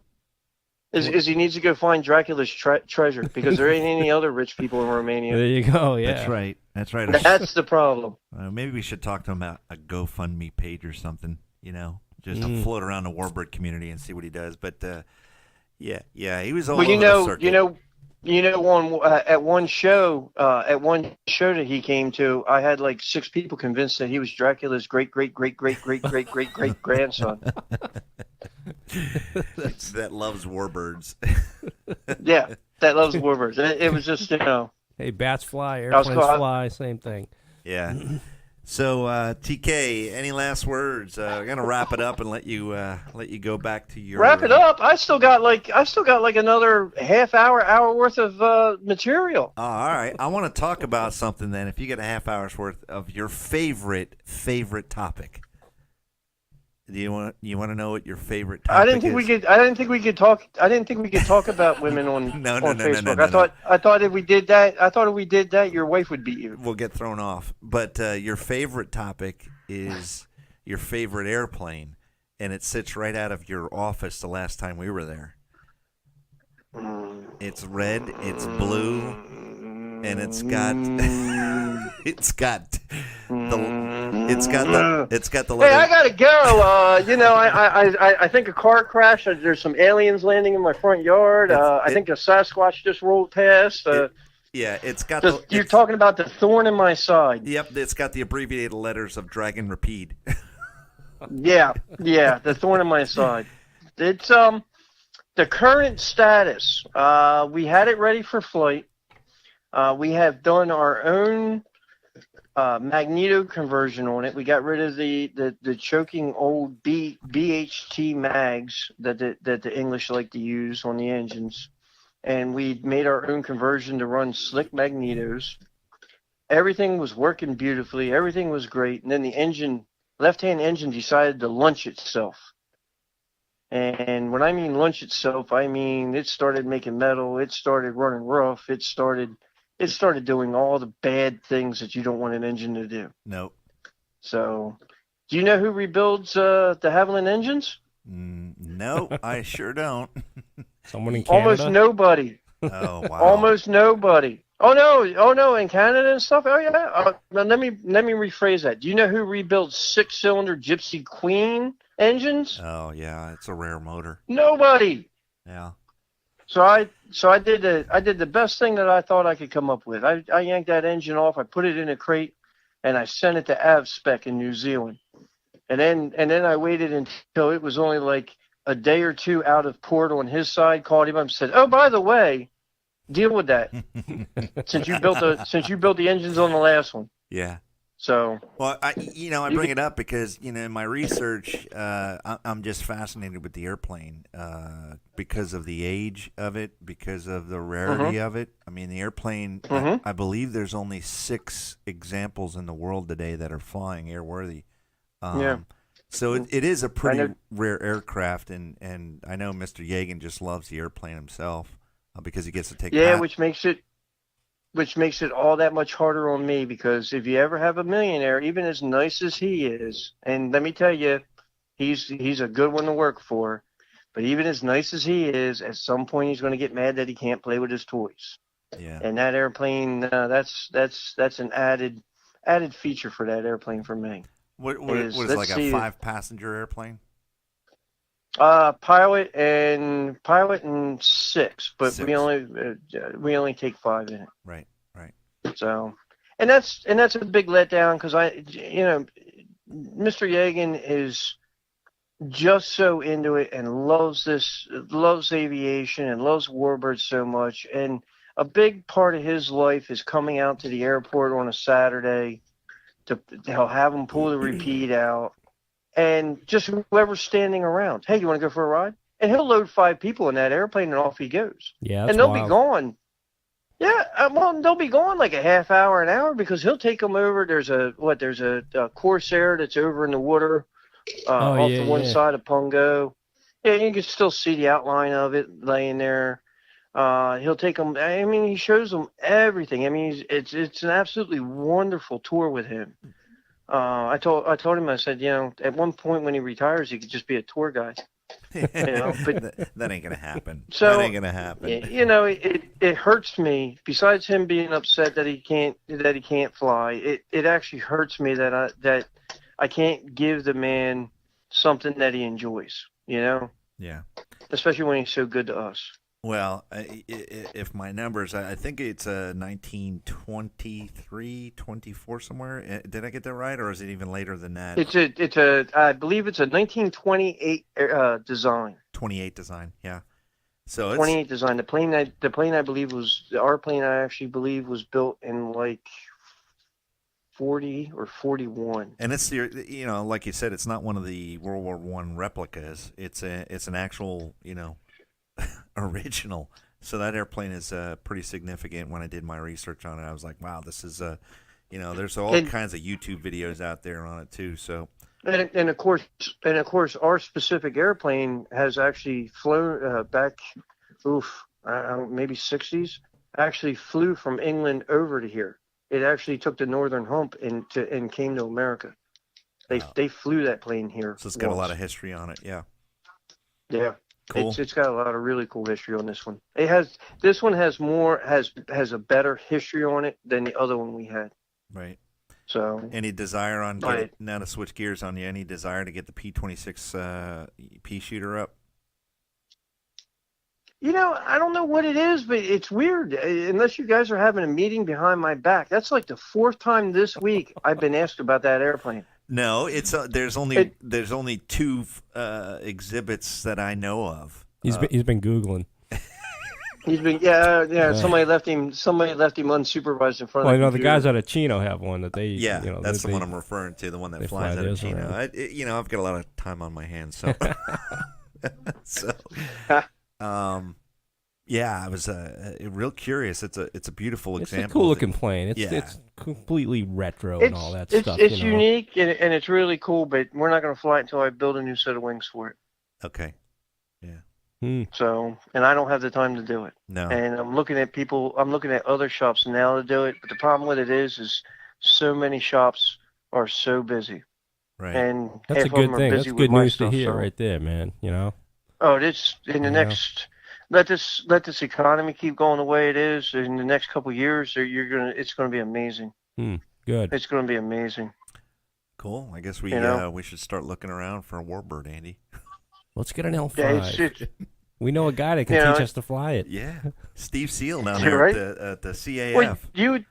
is he needs to go find Dracula's treasure, because there ain't any other rich people in Romania. There you go. Yeah, That's right. That's the problem. Maybe we should talk to him about a GoFundMe page or something. Just to float around the warbird community and see what he does. But yeah, he was all over the circuit. At one show that he came to, I had like 6 people convinced that he was Dracula's great grandson. That loves warbirds. Yeah, that loves warbirds. It was just, Hey, bats fly, airplanes fly, same thing. Yeah. So TK, any last words? I'm gonna wrap it up and let you go back to your. Wrap it up. I still got like another half hour worth of material. Oh, all right. I want to talk about something then. If you get a half hour's worth of your favorite topic. Do you want to know what your favorite topic is? I didn't think we could talk about women on no, Facebook. No. I thought if we did that, your wife would beat you. We'll get thrown off. But your favorite topic is your favorite airplane, and it sits right out of your office the last time we were there. It's red, it's blue, and it's got the letter. Hey, I gotta go. I think a car crash. There's some aliens landing in my front yard. I think a Sasquatch just rolled past. It's got. You're talking about the thorn in my side. Yep, it's got the abbreviated letters of Dragon Rapide. Yeah, the thorn in my side. It's the current status. We had it ready for flight. We have done our own magneto conversion on it. We got rid of the choking old BHT mags that the English like to use on the engines, and we made our own conversion to run slick magnetos. Everything was working beautifully. Everything was great, and then the left-hand engine decided to launch itself. And when I mean launch itself, I mean it started making metal. It started running rough. It started doing all the bad things that you don't want an engine to do. Nope. So, do you know who rebuilds de Havilland engines? No, I sure don't. Someone in Canada? Almost nobody. Oh, wow. Almost nobody. Oh no, in Canada and stuff. Oh yeah. Now let me rephrase that. Do you know who rebuilds 6-cylinder Gypsy Queen engines? Oh yeah, it's a rare motor. Nobody. Yeah. So I did the best thing that I thought I could come up with. I yanked that engine off. I put it in a crate, and I sent it to AvSpec in New Zealand. And then I waited until it was only like a day or two out of port on his side. Called him up and said, "Oh, by the way, deal with that since you built the engines on the last one." Yeah. So. Well, I bring it up because in my research, I'm just fascinated with the airplane because of the age of it, because of the rarity of it. I mean, the airplane. I believe there's only 6 examples in the world today that are flying airworthy. Yeah. So it is a pretty rare aircraft, and I know Mr. Yagan just loves the airplane himself because he gets to take. Yeah, which makes it all that much harder on me, because if you ever have a millionaire, even as nice as he is, and let me tell you, he's a good one to work for, but even as nice as he is, at some point he's going to get mad that he can't play with his toys. Yeah. And that airplane, that's an added feature for that airplane for me. What is like a 5-passenger airplane? Pilot and 6, but 6. we only take 5 in it. Right. So, and that's a big letdown because Mr. Yegan is just so into it and loves aviation and loves warbirds so much. And a big part of his life is coming out to the airport on a Saturday he'll have him pull the repeat out and just whoever's standing around. Hey, you want to go for a ride? And he'll load 5 people in that airplane and off he goes. Yeah, and they'll be gone. Yeah, well, they'll be gone like a half hour, an hour, because he'll take them over. There's a Corsair that's over in the water off the one side of Pungo. Yeah, you can still see the outline of it laying there. He'll take them. I mean, he shows them everything. I mean, it's an absolutely wonderful tour with him. I told him, I said, at one point when he retires, he could just be a tour guide. But that ain't gonna happen. So, that ain't gonna happen. It hurts me. Besides him being upset that he can't fly, it actually hurts me that I can't give the man something that he enjoys. Yeah. Especially when he's so good to us. Well, if my numbers, I think it's 1923, 24 somewhere. Did I get that right, or is it even later than that? I believe it's a 1928 design. 28 design, yeah. So it's 28 design. The plane I believe our plane. I actually believe was built in like 40 or 41. And it's like you said, it's not one of the World War I replicas. It's an actual, original. So that airplane is pretty significant. When I did my research on it, I was like, wow, this is there's all kinds of YouTube videos out there on it too. So and of course our specific airplane has actually flown back maybe 60s, actually flew from England over to here. It actually took the northern hump and came to America. They flew that plane here. So it's got a lot of history on it. Yeah Cool. It's got a lot of really cool history on this one. This one has a better history on it than the other one we had. Right. So any desire now to switch gears on you? Any desire to get the P-26 pea shooter up? I don't know what it is, but it's weird. Unless you guys are having a meeting behind my back, that's like the 4th time this week I've been asked about that airplane. No, it's there's only 2 exhibits that I know of. He's been Googling. He's been Somebody left him unsupervised in front of the the computer. guys out of Chino have one that they. Yeah, that's the one I'm referring to. The one that flies out of Chino. I've got a lot of time on my hands, so. I was real curious. It's a beautiful example. It's a cool looking plane. It's completely retro and all that stuff. It's unique and it's really cool, but we're not going to fly it until I build a new set of wings for it. Okay. Yeah. So, and I don't have the time to do it. No. And I'm looking at other shops now to do it, but the problem with it is so many shops are so busy. Right. And that's a good thing. That's good news to hear right there, man. Oh, it's in the next. Let this economy keep going the way it is. In the next couple of years, it's gonna be amazing. Good. It's gonna be amazing. Cool. I guess we should start looking around for a Warbird, Andy. Let's get an L5. We know a guy that can teach us to fly it. Yeah, Steve Seal down there at the CAF. You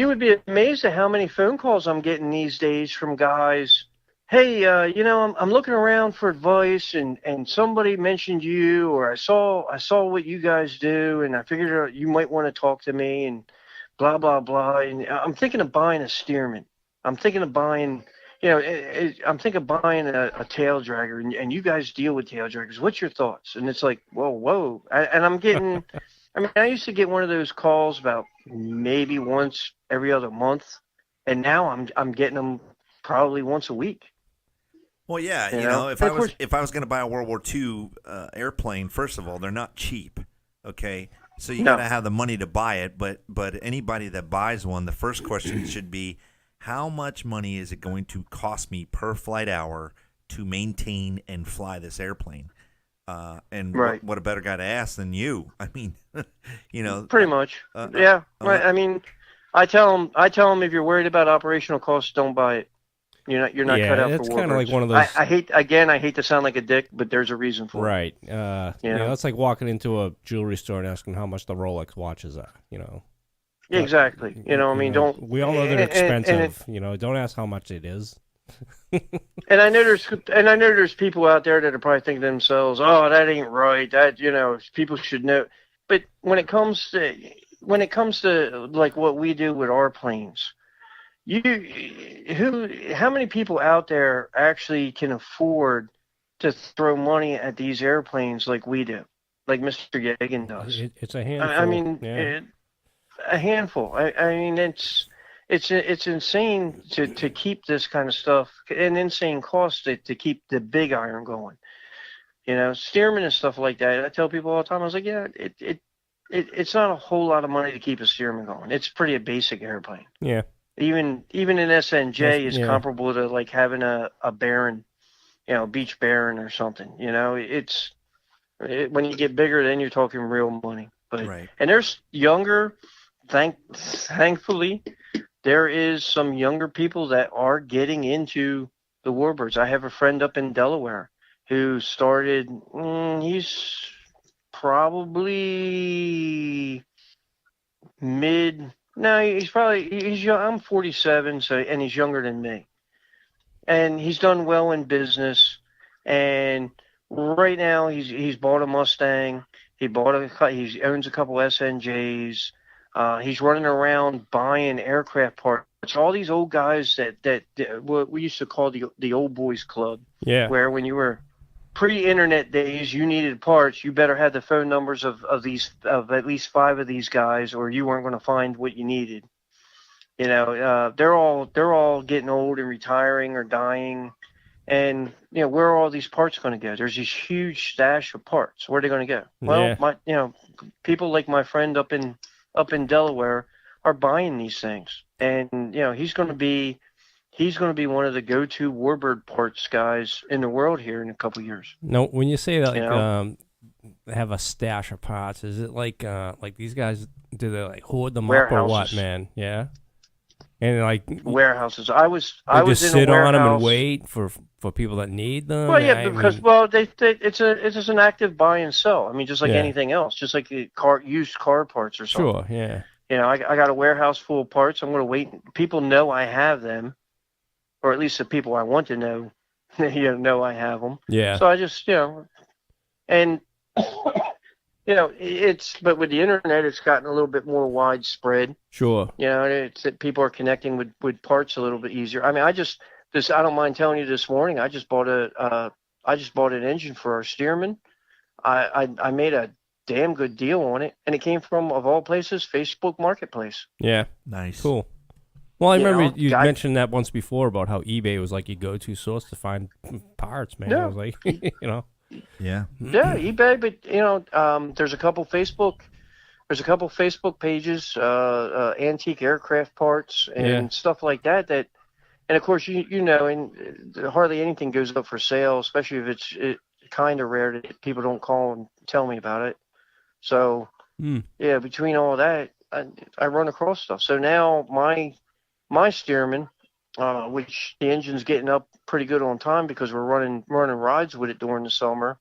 would be amazed at how many phone calls I'm getting these days from guys. Hey, I'm looking around for advice, and somebody mentioned you, or I saw what you guys do, and I figured you might want to talk to me, and blah blah blah. And I'm thinking of buying a Stearman. I'm thinking of buying, a tail dragger, and you guys deal with tail draggers. What's your thoughts? And it's like, whoa, and I'm getting. I used to get one of those calls about maybe once every other month, and now I'm getting them probably once a week. Well, yeah, if I was going to buy a World War II airplane, first of all, they're not cheap. Okay, so you got to have the money to buy it. But anybody that buys one, the first question should be, how much money is it going to cost me per flight hour to maintain and fly this airplane? And what a better guy to ask than you? I mean, pretty much. I mean, I tell them if you're worried about operational costs, don't buy it. You're not cut out for it's war. Kind of like one of those. I hate to sound like a dick, but there's a reason for it. Right. That's like walking into a jewelry store and asking how much the Rolex watches are. Exactly. You know, I mean, don't. We all know they're expensive. Don't ask how much it is. And I know there's people out there that are probably thinking to themselves, "Oh, that ain't right. That people should know." But when it comes to like what we do with our planes, how many people out there actually can afford to throw money at these airplanes like we do, like Mr. Yagan does? It's a handful. I mean, yeah. a handful. I mean, it's insane to keep this kind of stuff, an insane cost to keep the big iron going. Steerman and stuff like that. I tell people all the time. I was like, yeah, it's not a whole lot of money to keep a Steerman going. It's pretty a basic airplane. Yeah. Even an SNJ is Yeah. comparable to like having a Baron, Beach Baron or something. When you get bigger, then you're talking real money. But Right. and there's younger, thankfully, there is some younger people that are getting into the warbirds. I have a friend up in Delaware who started. He's probably mid. No, he's young. I'm 47, and he's younger than me. And he's done well in business. And right now, he's bought a Mustang. He owns a couple SNJs. He's running around buying aircraft parts. All these old guys that what we used to call the old boys club. Yeah. Where when you were pre-internet days, you needed parts. You better have the phone numbers of at least 5 of these guys, or you weren't going to find what you needed. They're all getting old and retiring or dying, and where are all these parts going to go? There's this huge stash of parts. Where are they going to go? Well, people like my friend up in Delaware are buying these things, and he's going to be one of the go-to warbird parts guys in the world here in a couple of years. No, when you say that, have a stash of parts, is it like these guys, do they like hoard them up or what, man? Yeah. And like warehouses. I was just in sit a warehouse. on them and wait for people that need them. Well, yeah, because it's an active buy and sell. I mean, just like anything else, just like used car parts or something. Sure, yeah. I got a warehouse full of parts. I'm going to wait. People know I have them, or at least the people I want to know, know I have them. Yeah. So I just and but with the internet, it's gotten a little bit more widespread. Sure. It's that people are connecting with parts a little bit easier. I mean, I don't mind telling you this morning, I just bought an engine for our Stearman. I made a damn good deal on it, and it came from, of all places, Facebook Marketplace. Yeah. Nice. Cool. Well, I remember you mentioned that once before about how eBay was like your go-to source to find parts, man. Yeah. I was like, Yeah. Yeah, eBay, but there's a couple Facebook pages, antique aircraft parts and stuff like that. And of course and hardly anything goes up for sale, especially if it's kind of rare that people don't call and tell me about it. So yeah, between all that, I run across stuff. So now my Stearman, which the engine's getting up pretty good on time because we're running rides with it during the summer.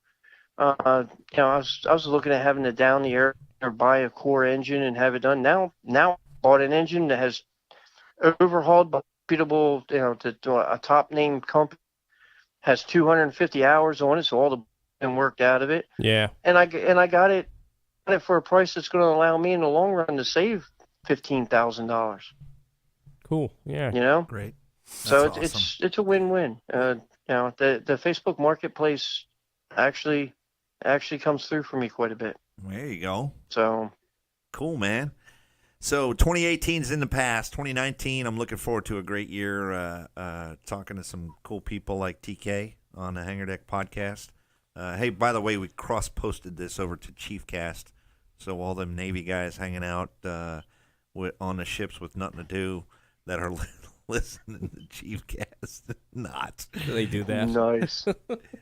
I was looking at having to down the air or buy a core engine and have it done. Now bought an engine that has overhauled by reputable, to a top name company, has 250 hours on it, so all the been worked out of it. Yeah. And I got it for a price that's going to allow me in the long run to save $15,000. Cool. Yeah. Great. So That's awesome. it's a win-win. The Facebook Marketplace actually comes through for me quite a bit. There you go. So cool, man. So 2018 is in the past. 2019, I'm looking forward to a great year. Talking to some cool people like TK on the Hangar Deck podcast. Hey, by the way, we cross-posted this over to Chiefcast, so all them Navy guys hanging out on the ships with nothing to do that are listening to Chiefcast. Not. Do they do that? nice.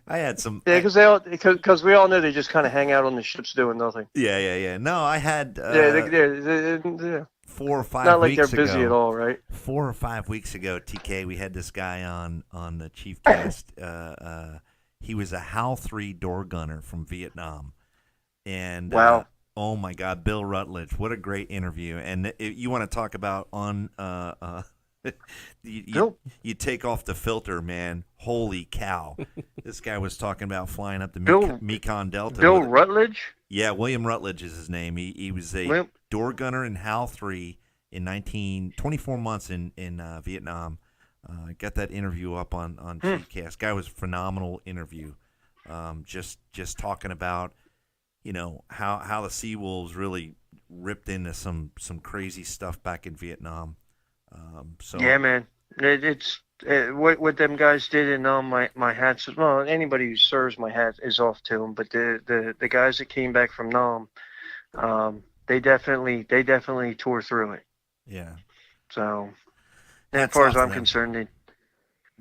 I had some. Yeah, because we all know they just kind of hang out on the ships doing nothing. Yeah. No, I had. They're 4 or 5 not like weeks they're busy ago, at all, right? 4 or 5 weeks ago, TK, we had this guy on the Chiefcast. He was a HAL 3 door gunner from Vietnam, and Wow. Oh my God, Bill Rutledge! What a great interview! And you want to talk about Bill, you take off the filter, man. Holy cow! This guy was talking about flying up the Bill, Mekong Delta. Bill Rutledge. Yeah, William Rutledge is his name. He was a Well, door gunner in HAL 3 in 24 months in Vietnam. Got that interview up on Cheatcast. Guy was a phenomenal interview. Just talking about how the Sea Wolves really ripped into some crazy stuff back in Vietnam. So yeah, man, it's what them guys did, and my hats. Well, anybody who serves, my hat is off to them. But the guys that came back from Nam, they definitely tore through it. yeah, So, and as Hats far off as to I'm them. concerned,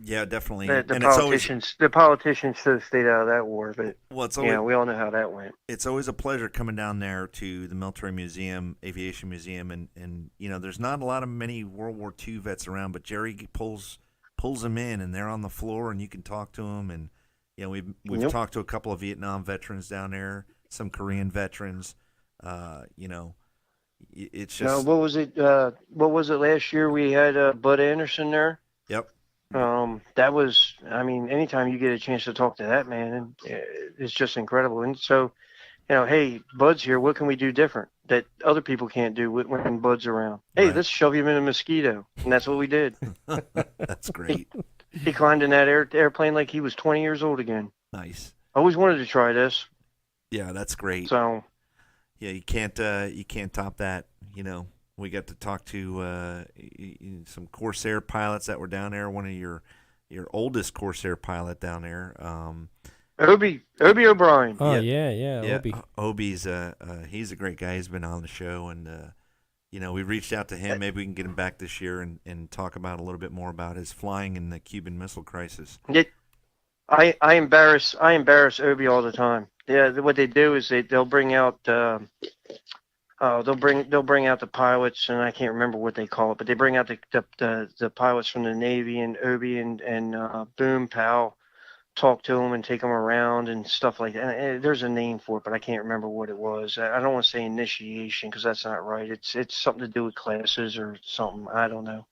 yeah, definitely. the And it's always politicians should have stayed out of that war. But it's always we all know how that went. it's always a pleasure coming down there to the Military Museum, Aviation Museum, and there's not a lot of many World War II vets around, but Jerry pulls them in, and they're on the floor, and you can talk to them, and we've Yep. talked to a couple of Vietnam veterans down there, some Korean veterans. It's Now, just what was it? What was it last year? We had Bud Anderson there. yep, That was, I mean, anytime you get a chance to talk to that man, it's just incredible. And so, hey, Bud's here. What can we do different that other people can't do when Bud's around? Hey, Right. let's shove him in a mosquito. And that's what we did. that's great, He climbed in that airplane like he was 20 years old again. nice, I always wanted to try this. yeah, that's great. So, Yeah, you can't top that. We got to talk to some Corsair pilots that were down there. One of your oldest Corsair pilot down there. Obi O'Brien. Oh Yeah. yeah, Obi. Obi's he's a great guy. He's been on the show, and we reached out to him. Maybe we can get him back this year and talk about a little bit more about his flying in the Cuban Missile Crisis. I embarrass Obi all the time. Yeah, what they do is they'll bring out they'll bring out the pilots, and I can't remember what they call it, but they bring out the pilots from the Navy, and Obi and Boom Powell talk to them and take them around and stuff like that. And there's a name for it, but I can't remember what it was. I don't want to say initiation because that's not right. It's something to do with classes or something. I don't know.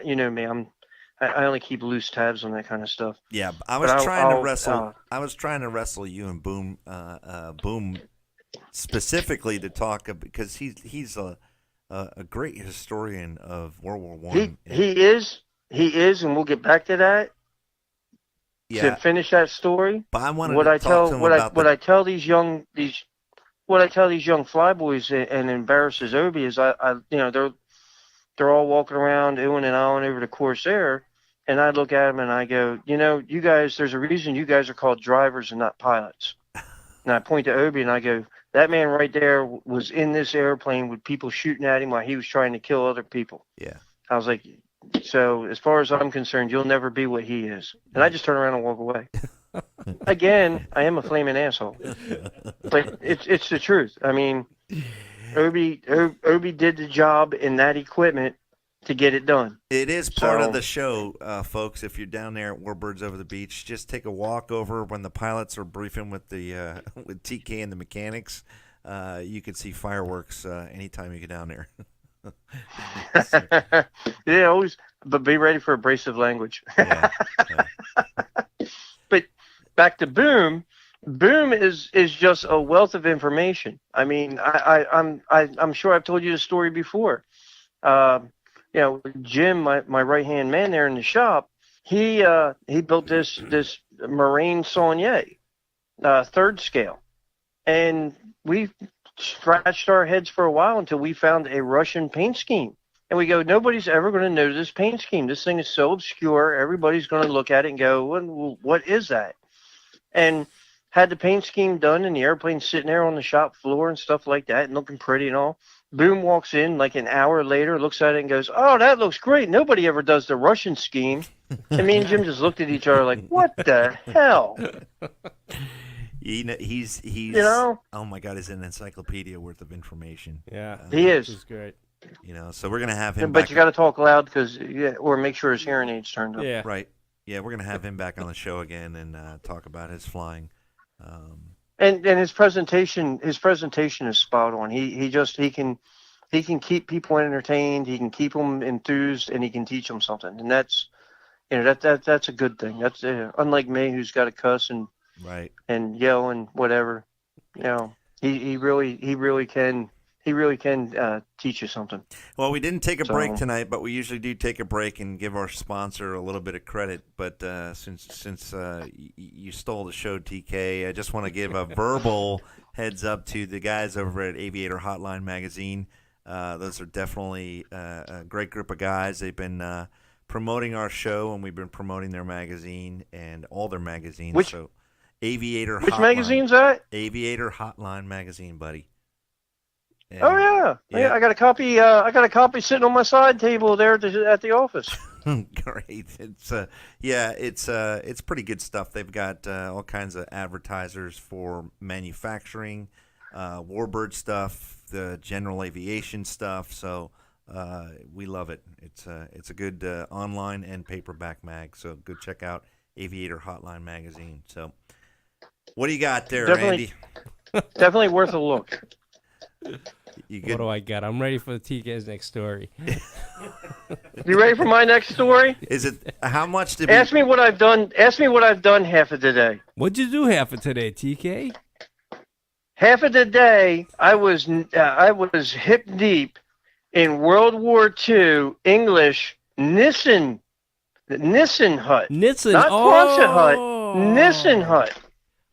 You know me, I only keep loose tabs on that kind of stuff. Yeah, I was But trying to I'll- wrestle. I was trying to wrestle you and Boom, Boom, specifically to talk because he's a great historian of World War One. He is, and we'll get back to that. Yeah, To finish that story, but I wanted what to I talk tell to him what about I tell these young flyboys and embarrasses Obi is they're all walking around oohing and ahhing over the Corsair, and I look at them and I go, you guys, there's a reason you guys are called drivers and not pilots. And I point to Obi and I go, that man right there was in this airplane with people shooting at him while he was trying to kill other people. Yeah. I was like, so as far as I'm concerned, you'll never be what he is. And I just turn around and walk away. Again, I am a flaming asshole, but it's the truth. I mean, Obi did the job in that equipment to get it done. It is part So- of the show, folks. If you're down there at Warbirds Over the Beach, just take a walk over when the pilots are briefing with the with TK and the mechanics. You can see fireworks anytime you get down there. Yeah, always, but be ready for abrasive language. Yeah, But back to Boom. Boom is just a wealth of information. I mean, I'm sure I've told you the story before. Jim, my right hand man there in the shop, he built this Marine Saulnier, third scale, and we scratched our heads for a while until we found a Russian paint scheme. And we go, nobody's ever going to know this paint scheme. This thing is so obscure. Everybody's going to look at it and go, well, what is that? And had the paint scheme done, and the airplane sitting there on the shop floor and stuff like that, and looking pretty and all. Boom walks in like an hour later, looks at it and goes, oh, that looks great. Nobody ever does the Russian scheme. And me and Jim just looked at each other like, what the hell? he's oh my God, he's an encyclopedia worth of information. Yeah, He is. This is great. So we're gonna have him. But back you got to talk loud or make sure his hearing aids turned up. Yeah. Right. Yeah, we're gonna have him back on the show again and talk about his flying. and his presentation is spot on. He can keep people entertained. He can keep them enthused, and he can teach them something. And that's that's a good thing. That's unlike me, who's got to cuss Right. and yell and whatever. He really can teach you something. Well, we didn't take a break So- tonight, but we usually do take a break and give our sponsor a little bit of credit. But since you stole the show, TK, I just want to give a verbal heads up to the guys over at Aviator Hotline Magazine. Those are definitely a great group of guys. They've been promoting our show, and we've been promoting their magazine and all their magazines. Which- so, Aviator Which Hotline. magazine's that? Aviator Hotline Magazine, buddy. And- Oh yeah. I got a copy. I got a copy sitting on my side table there at the office. Great. It's pretty good stuff. They've got all kinds of advertisers for manufacturing, warbird stuff, the general aviation stuff. So we love it. It's a good online and paperback mag. So go check out Aviator Hotline Magazine. So what do you got there, Definitely. Andy? Definitely worth a look. You What good? do I got? I'm ready for the TK's next story. You ready for my next story? Is it how much did we? Ask me what I've done. Ask me what I've done half of the day. What'd you do half of today, TK? Half of the day, I was hip deep in World War II English Nissen hut, Nissen. not Quonset hut, Oh. Nissen hut.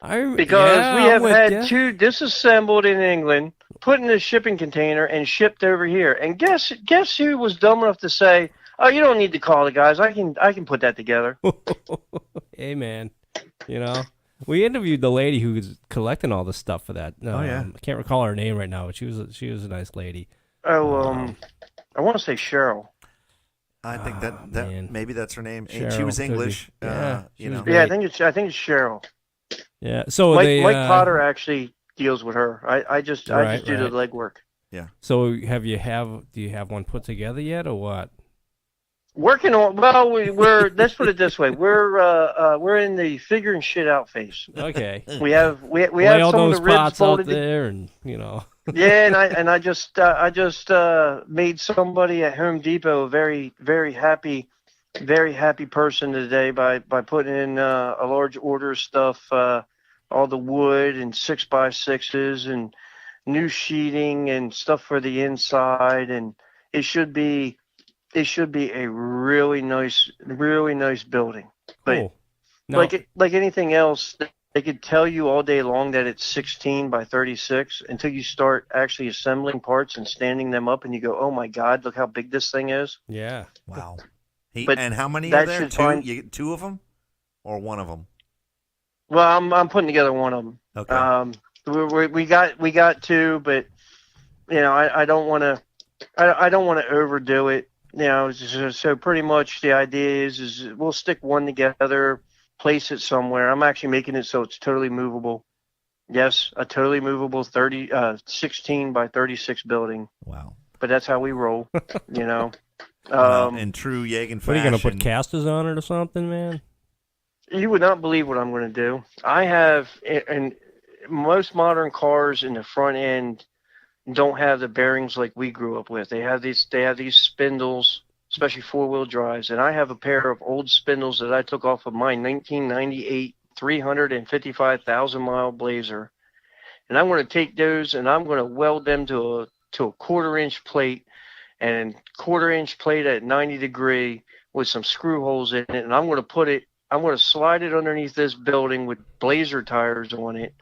Because we have had two disassembled in England, put in a shipping container, and shipped over here. And guess who was dumb enough to say, "Oh, you don't need to call the guys. I can put that together." Hey, man. We interviewed the lady who was collecting all the stuff for that. Oh, yeah. I can't recall her name right now, but she was a nice lady. Oh, I want to say Cheryl. I think that man. maybe that's her name. Cheryl, She was could be. English. Yeah, she was know. great. Yeah, I think it's Cheryl. Yeah. So Mike Potter actually deals with her. I just do Right. the legwork. So do you have one put together yet, or what? Working on. Well, we're let's put it this way. We're in the figuring shit out phase. Okay. We have Lay have all some of those the ribs spots out folded. there, and Yeah, and I just made somebody at Home Depot a very happy person today by putting in a large order of stuff, all the wood and 6x6s and new sheeting and stuff for the inside, and it should be a really nice building. But Cool. Now, like anything else, they could tell you all day long that it's 16 by 36 until you start actually assembling parts and standing them up, and you go, "Oh my God, look how big this thing is!" yeah. Wow. But and how many that are there? should Two? find- You get two of them, or one of them? Well, I'm putting together one of them. Okay. We got two, but I don't want to overdo it. So pretty much the idea is we'll stick one together, place it somewhere. I'm actually making it so it's totally movable. Yes, a totally movable 16 by 36 building. Wow. But that's how we roll. Well, in true Yagan fashion. What are you gonna put casters on it or something, man? You would not believe what I'm going to do. I have, and most modern cars in the front end don't have the bearings like we grew up with. They have these spindles, especially 4-wheel drives, and I have a pair of old spindles that I took off of my 1998 355,000 mile Blazer, and I'm going to take those and I'm going to weld them to a 1/4-inch plate, and 1/4-inch plate at 90 degree with some screw holes in it, and I'm going to slide it underneath this building with Blazer tires on it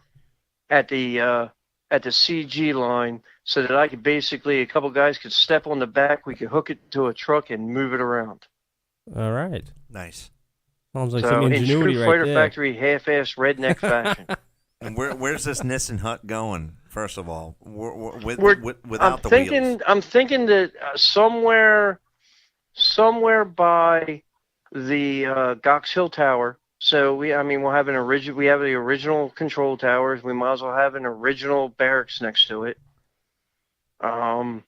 at the CG line, so that I could basically, a couple guys could step on the back, we could hook it to a truck and move it around. All right. Nice. Sounds like So some in ingenuity true right Fighter there. Factory half-ass redneck fashion. And where's this Nissen hut going? First of all, without the wheels. I'm thinking that somewhere by the Gox Hill Tower. So we'll have we have the original control towers. We might as well have an original barracks next to it. And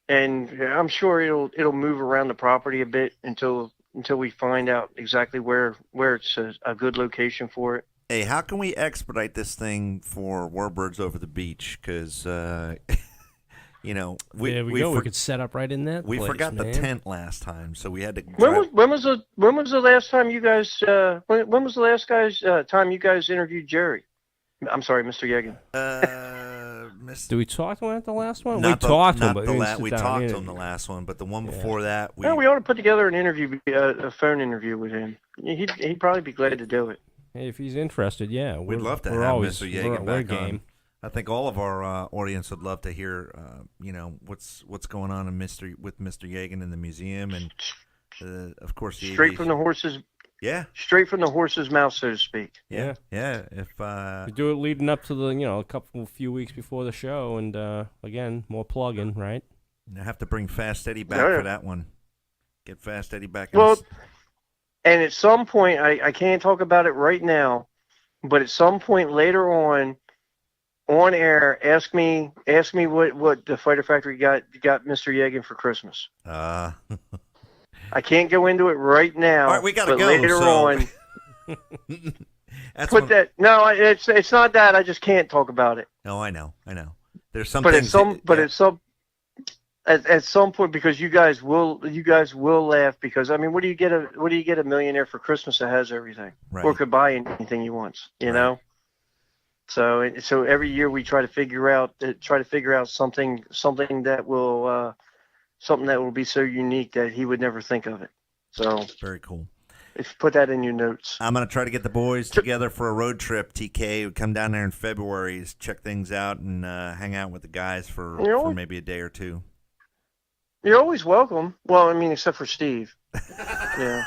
I'm sure it'll move around the property a bit until we find out exactly where it's a good location for it. Hey, how can we expedite this thing for Warbirds Over the Beach? Because, you know, There we go. We could set up right in that we place, forgot the man. tent last time, so we had to. When was the last time you guys? When was the last time you guys interviewed Jerry? I'm sorry, Mr. Yegan. Did we talk to him at the last one? Not We talked to him, not but we talked to him the last one, but the one before that, we We ought to put together an interview, a phone interview with him. He'd probably be glad to do it. Hey, if he's interested, yeah, we'd love to we're have always, Mr. Yegan back game. on. I think all of our audience would love to hear, what's going on with Mr. Yegan in the museum, and of course the Straight from the horse's. Yeah. Straight from the horse's mouth, so to speak. Yeah. If we do it leading up to the, a few weeks before the show, and again, more plugging, right? I have to bring Fast Eddie back for that one. Get Fast Eddie back. Well, and at some point, I can't talk about it right now, but at some point later on air, ask me what the Fighter Factory got Mr. Yegan for Christmas. I can't go into it right now. All right, we gotta go. Later on, that's put that. No, it's not that. I just can't talk about it. No, I know. There's some. But things at some point, because you guys will laugh, because I mean, what do you get a millionaire for Christmas that has everything, right, or could buy anything he wants, you know? So every year we try to figure out something that will. Something that will be so unique that he would never think of it. So very cool. If you put that in your notes. I'm going to try to get the boys together for a road trip, TK. We come down there in February, check things out, and hang out with the guys for maybe a day or two. You're always welcome. Well, I mean, except for Steve. Yeah.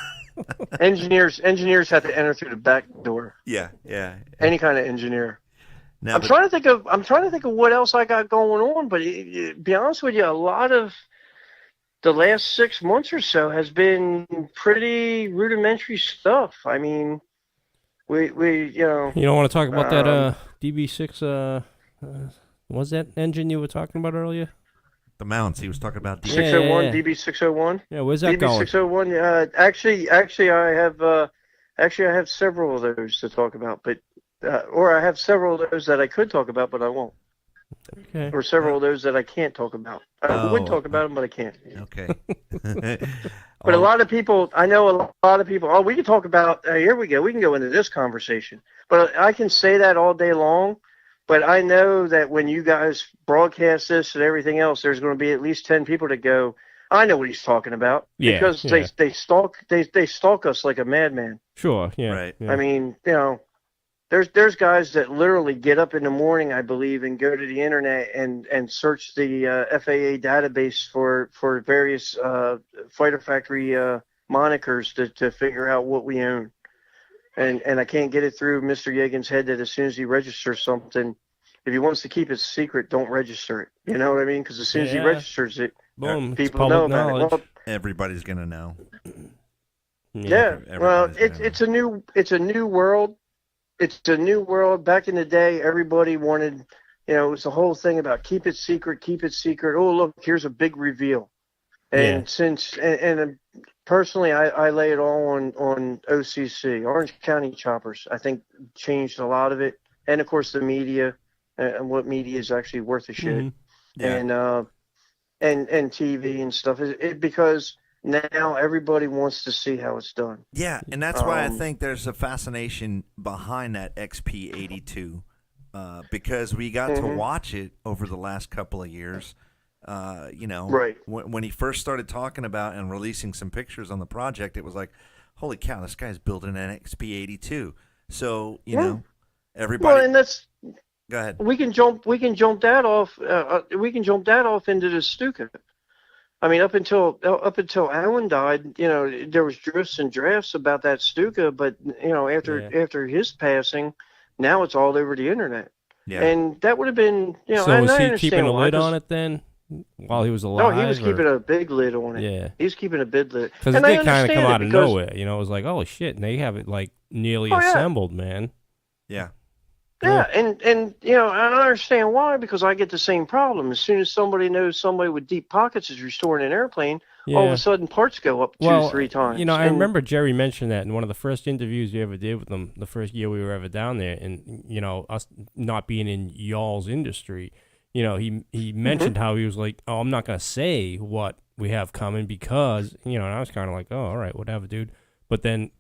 Engineers have to enter through the back door. Yeah. Any kind of engineer. Now, I'm trying to think of what else I got going on, but to be honest with you, a lot of the last 6 months or so has been pretty rudimentary stuff. I mean, we You don't want to talk about that DB6? Was that engine you were talking about earlier? The mounts. He was talking about DB601. DB601. Yeah, where's that going? DB601. Actually, I have several of those to talk about, but or I have several of those that I could talk about, but I won't. Okay. Or several of those that I can't talk about. I would talk about them, but I can't. Okay. But a lot of people, I know a lot of people, we can talk about, here we go, we can go into this conversation. But I can say that all day long, but I know that when you guys broadcast this and everything else, there's going to be at least 10 people that go, I know what he's talking about. Yeah, because they stalk us like a madman. Sure, yeah. Right. Yeah. I mean, there's guys that literally get up in the morning, I believe, and go to the internet and search the FAA database for various Fighter Factory monikers to figure out what we own. And I can't get it through Mr. Yegan's head that as soon as he registers something, if he wants to keep it secret, don't register it. You know what I mean? Because as soon as he registers it, boom, people know about knowledge. it. Well, everybody's gonna know. Yeah. Well, it's a new world. It's a new world. Back in the day, everybody wanted, it was the whole thing about keep it secret. Oh, look, here's a big reveal. And personally, I lay it all on OCC, Orange County Choppers. I think changed a lot of it. And of course the media and what media is actually worth a shit. Mm-hmm. Yeah. And TV and stuff because now everybody wants to see how it's done. Yeah, and that's why I think there's a fascination behind that XP82 because we got to watch it over the last couple of years. Right. When he first started talking about and releasing some pictures on the project, it was like, holy cow, this guy's building an XP82. So, everybody. Well, and that's. Go ahead. We can jump that off. We can jump that off into the Stuka. I mean, up until Alan died, there was drifts and drafts about that Stuka, but after his passing, now it's all over the internet. Yeah. And that would have been, So was he keeping a lid on it then, while he was alive? No, he was keeping a big lid on it. Yeah. He's keeping a big lid. Because it did kind of come out of nowhere. It was like, oh shit, and they have it like nearly assembled, man. Yeah. Yeah, and I understand why, because I get the same problem. As soon as somebody knows somebody with deep pockets is restoring an airplane, all of Yeah. a sudden parts go up Well, 2-3 times. I And remember Jerry mentioned that in one of the first interviews we ever did with him, the first year we were ever down there, and us not being in y'all's industry, he mentioned how he was like, "Oh, I'm not gonna say what we have coming because," and I was kind of like, "Oh, all right, whatever, dude." But then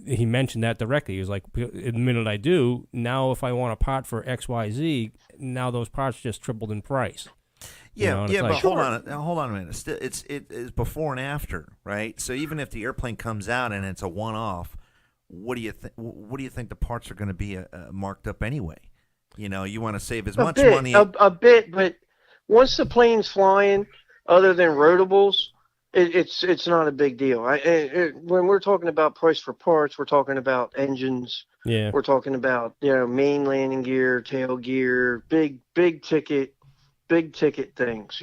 he mentioned that directly. He was like, "The minute I do, now if I want a part for XYZ, now those parts just tripled in price." Yeah, and yeah, it's but like, hold on a minute. It is before and after, right? So even if the airplane comes out and it's a one-off, what do you think? What do you think the parts are going to be marked up anyway? You want to save as much money. a bit, but once the plane's flying, other than rotables, it's not a big deal. When we're talking about price for parts, we're talking about engines. yeah, We're talking about main landing gear, tail gear, big ticket things.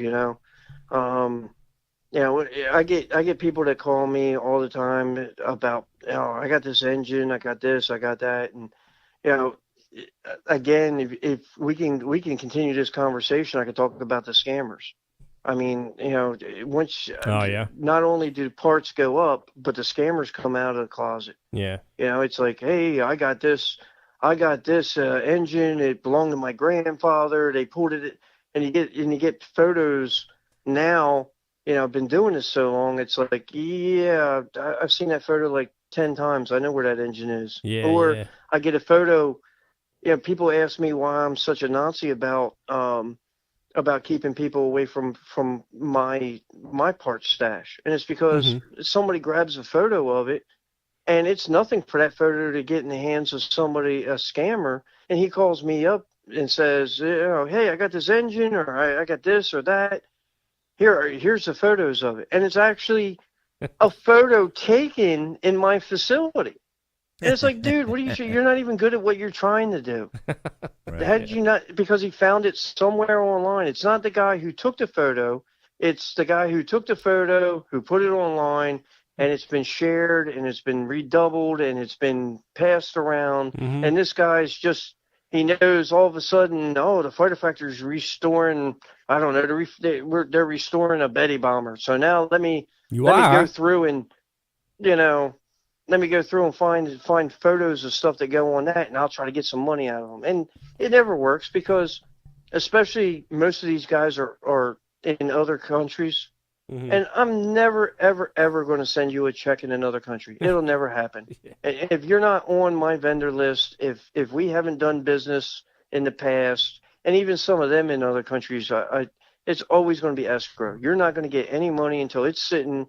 I get people that call me all the time about, I got this engine, I got this, I got that, and you know, again, if we can continue this conversation, I could talk about the scammers. I mean, once oh yeah, not only do parts go up, but the scammers come out of the closet. yeah, It's like, hey, I got this engine. It belonged to my grandfather. They pulled it, and you get photos now. I've been doing this so long. It's like, yeah, I've seen that photo like 10 times. I know where that engine is. yeah, Or yeah. I get a photo. People ask me why I'm such a Nazi about keeping people away from my part stash, and it's because somebody grabs a photo of it, and it's nothing for that photo to get in the hands of somebody, a scammer, and he calls me up and says, hey, I got this engine, or I got this or that. Here's the photos of it, and it's actually a photo taken in my facility. And it's like, dude, what are you're not even good at what you're trying to do. Right. How did you not? Because he found it somewhere online. It's not the guy who took the photo. It's the guy who took the photo, who put it online, and it's been shared, and it's been redoubled, and it's been passed around. And this guy's he knows all of a sudden, the fighter factory's restoring, I don't know, they're restoring a Betty bomber. So now let me go through and, let me go through and find photos of stuff that go on that, and I'll try to get some money out of them. And it never works because, especially most of these guys are in other countries, and I'm never ever going to send you a check in another country. It'll never happen. And if you're not on my vendor list, if we haven't done business in the past, and even some of them in other countries, it's always going to be escrow. You're not going to get any money until it's sitting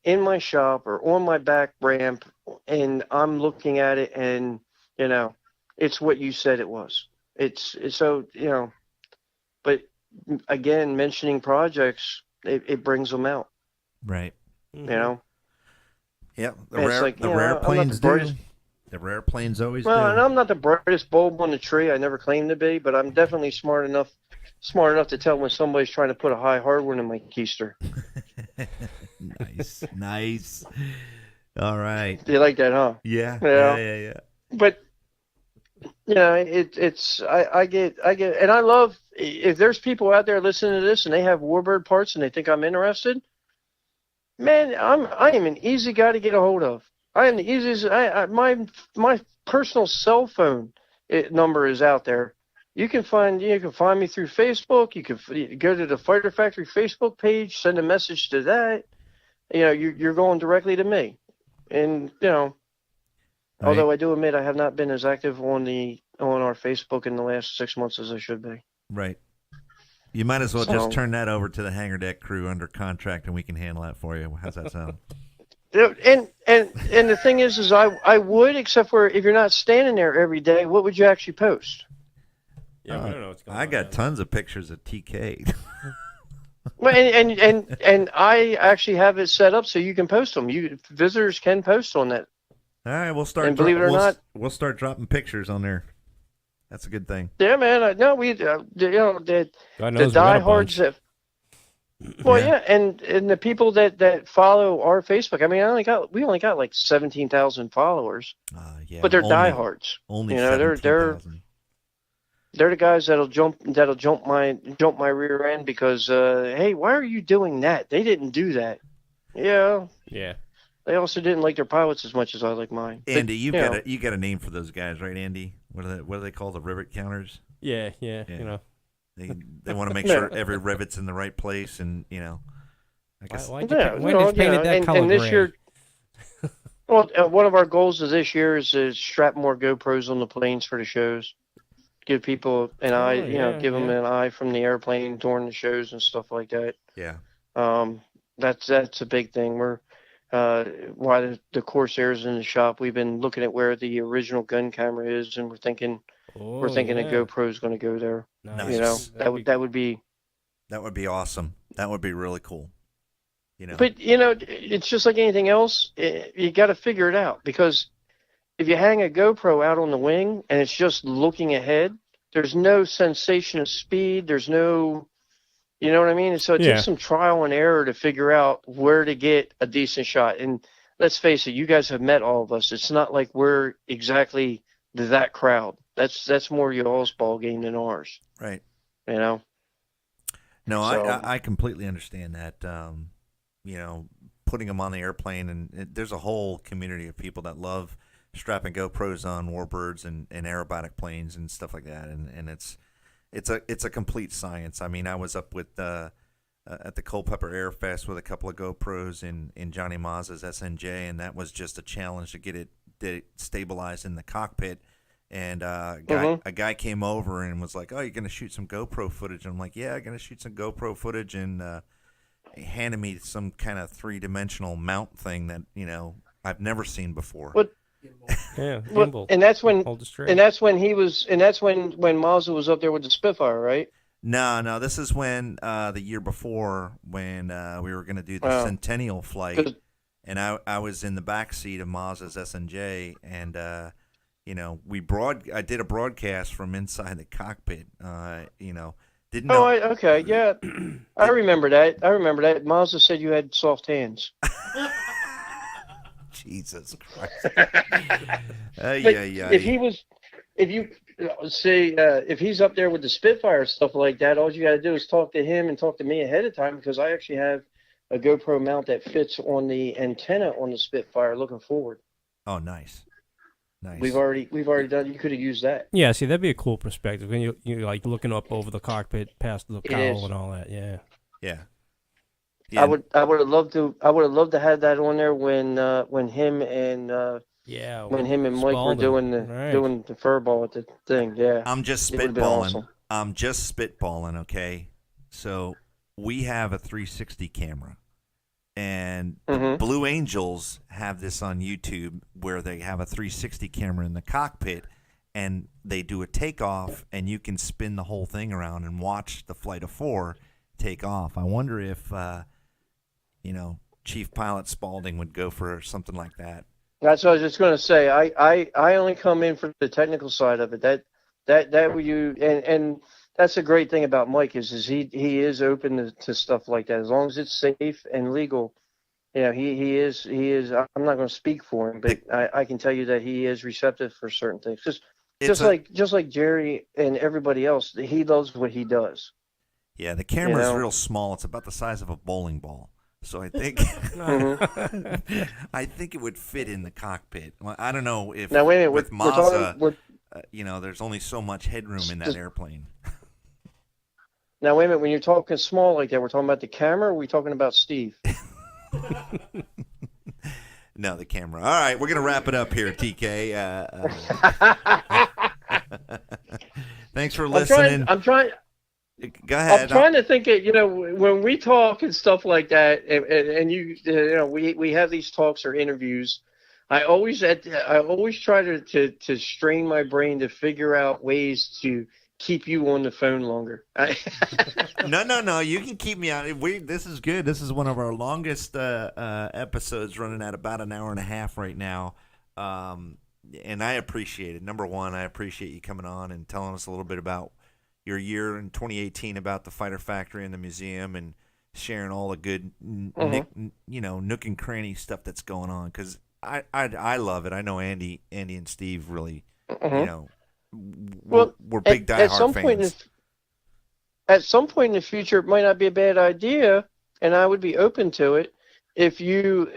in my shop or on my back ramp, and I'm looking at it, and it's what you said it was. It's so but again, mentioning projects, it brings them out. Right. Yeah, the it's rare planes do. The rare planes always do. And I'm not the brightest bulb on the tree. I never claimed to be, but I'm definitely smart enough to tell when somebody's trying to put a high hard one in my keister. Nice. All right. You like that, huh? Yeah. But I get, and I love, if there's people out there listening to this and they have Warbird parts and they think I'm interested, man, I am an easy guy to get a hold of. I am the easiest. My personal cell phone number is out there. You can find me through Facebook. You can go to the Fighter Factory Facebook page, send a message to that. You're going directly to me, and although I do admit I have not been as active on our Facebook in the last 6 months as I should be. Right. You might as well just turn that over to the Hangar Deck crew under contract, and we can handle that for you. How's that sound? And the thing is I would, except for if you're not standing there every day, what would you actually post? Yeah, I don't know what's going on. I got tons of pictures of TK. Well, and I actually have it set up so you can post them. Visitors can post on that. All right, we'll start. And believe it or not, we'll start dropping pictures on there. That's a good thing. Yeah, man. The diehards have. Well, yeah, and the people that follow our Facebook. I mean, we only got like 17,000 followers. Yeah, but they're diehards. Only they're 17,000. They're the guys that'll jump my rear end because hey, why are you doing that? They didn't do that. Yeah. Yeah. They also didn't like their pilots as much as I like mine. Andy, But, you got a name for those guys, right, Andy? What are they called? The rivet counters? Yeah. Yeah. You know. They want to make sure every rivet's in the right place, and I guess Why did you paint it that color and this gray? year, well, one of our goals of this year is to strap more GoPros on the planes for the shows. Give people an eye, give them an eye from the airplane during the shows and stuff like that. Yeah. That's a big thing. We're while the Corsair's in the shop, we've been looking at where the original gun camera is, and we're thinking a GoPro's going to go there. Nice. That would be awesome. That would be really cool. But it's just like anything else. You got to figure it out, because if you hang a GoPro out on the wing and it's just looking ahead, there's no sensation of speed. There's no, you know what I mean? And so it takes some trial and error to figure out where to get a decent shot. And let's face it, you guys have met all of us. It's not like we're exactly that crowd. That's more y'all's ball game than ours. Right. No, so, I completely understand that. Putting them on the airplane, and there's a whole community of people that love strapping GoPros on warbirds and aerobatic planes and stuff like that, and it's a complete science. I mean, I was up with at the Culpeper Air Fest with a couple of GoPros in Johnny Maz's SNJ, and that was just a challenge to get it stabilized in the cockpit. And a guy came over and was like, "Oh, you're gonna shoot some GoPro footage?" And I'm like, "Yeah, I'm gonna shoot some GoPro footage." And he handed me some kind of 3-dimensional mount thing that I've never seen before. But gimbal. And that's when when Mazda was up there with the Spitfire, right? No, this is when the year before, when we were going to do the Centennial flight, and I was in the back seat of Mazda's SNJ, and I did a broadcast from inside the cockpit. Didn't know. Okay, yeah, I remember that. Mazda said you had soft hands. Jesus Christ. If he's up there with the Spitfire stuff like that, all you got to do is talk to him and talk to me ahead of time, because I actually have a GoPro mount that fits on the antenna on the Spitfire looking forward. Oh, nice. We've already done. You could have used that. Yeah, see, that'd be a cool perspective when you're like looking up over the cockpit past the cowl and all that. Yeah. Yeah. I would have loved to have that on there when him and Mike were doing the furball at the thing. Yeah. I'm just spitballing. Awesome. I'm just spitballing. Okay. So we have a 360 camera, and the Blue Angels have this on YouTube where they have a 360 camera in the cockpit, and they do a takeoff, and you can spin the whole thing around and watch the Flight of 4 take off. I wonder if Chief Pilot Spaulding would go for something like that. That's what I was just going to say. I only come in for the technical side of it. That you and that's the great thing about Mike is he is open to stuff like that, as long as it's safe and legal. He is. I'm not going to speak for him, but I can tell you that he is receptive for certain things. Just like Jerry and everybody else, he loves what he does. Yeah, the camera is real small. It's about the size of a bowling ball. So I think I think it would fit in the cockpit. Well, I don't know if now, wait a minute, with Mazda, there's only so much headroom in that airplane. Now, wait a minute. When you're talking small like that, we're talking about the camera, or are we talking about Steve? No, the camera. All right, we're going to wrap it up here, TK. Thanks for listening. I'm trying. Go ahead. I'm trying to think when we talk and stuff like that, and we have these talks or interviews. I always try to strain my brain to figure out ways to keep you on the phone longer. No. You can keep me out. This is good. This is one of our longest episodes, running at about an hour and a half right now. And I appreciate it. Number one, I appreciate you coming on and telling us a little bit about your year in 2018, about the Fighter Factory and the museum, and sharing all the good, nook and cranny stuff that's going on. Because I love it. I know Andy and Steve really, Well, we're big at diehard some point fans. at some point in the future, it might not be a bad idea, and I would be open to it if you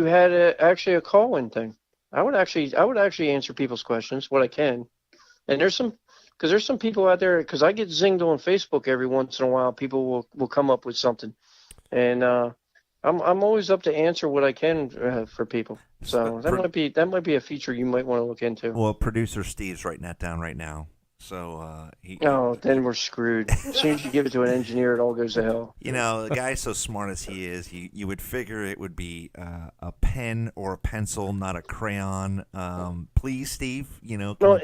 had actually a call-in thing. I would actually answer people's questions, what I can. And there's some people out there, because I get zinged on Facebook every once in a while. People will come up with something, and I'm always up to answer what I can for people. So that might be a feature you might want to look into. Well, producer Steve's writing that down right now. So Oh, then we're screwed. As soon as you give it to an engineer, it all goes to hell. You know, the guy so smart as he is, you would figure it would be a pen or a pencil, not a crayon. Please, Steve. You know. No,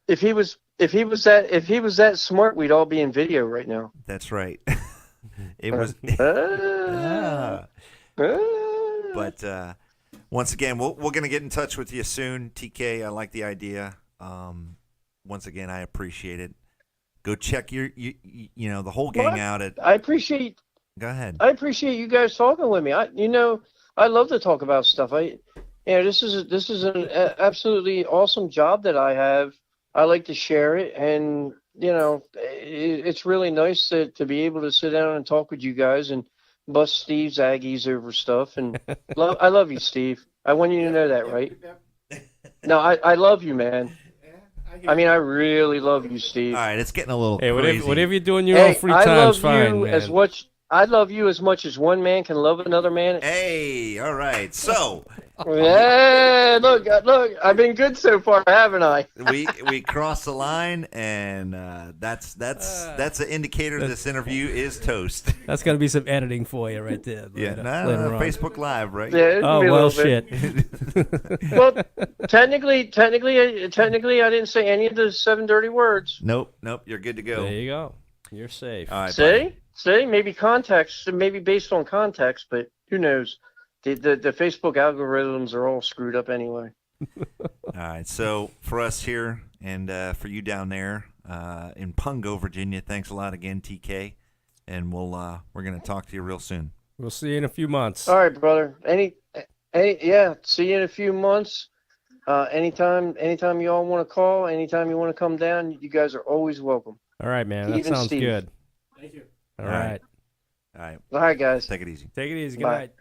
if he was that smart, we'd all be in video right now. That's right. It was. But once again, we're going to get in touch with you soon, TK. I like the idea. Once again, I appreciate it. Go check you know the whole gang out at. I appreciate. Go ahead. I appreciate you guys talking with me. I love to talk about stuff. This is an absolutely awesome job that I have. I like to share it, and it's really nice to be able to sit down and talk with you guys and bust Steve's Aggies over stuff. And I love you, Steve. I want you to know that, right? No, I love you, man. I mean, I really love you, Steve. All right, it's getting a little Hey, crazy. whatever you do in your own free time's fine, man. I love you as much as one man can love another man. Hey, all right. So, yeah, look, I've been good so far, haven't I? we crossed the line, and that's an indicator this interview is toast. That's gonna be some editing for you right there. Yeah, later on. Facebook Live, right? Yeah, Oh well, shit. Well, technically, I didn't say any of the 7 dirty words. Nope. You're good to go. There you go. You're safe. All right, buddy. See, maybe context, maybe based on context, but who knows? The Facebook algorithms are all screwed up anyway. All right. So for us here and for you down there in Pungo, Virginia, thanks a lot again, TK, and we're gonna talk to you real soon. We'll see you in a few months. All right, brother. See you in a few months. Anytime you all want to call, anytime you want to come down, you guys are always welcome. All right, man. That Even sounds Steve. good. Thank you. All right. All right. All right, guys. Take it easy. Take it easy. Good Bye. night.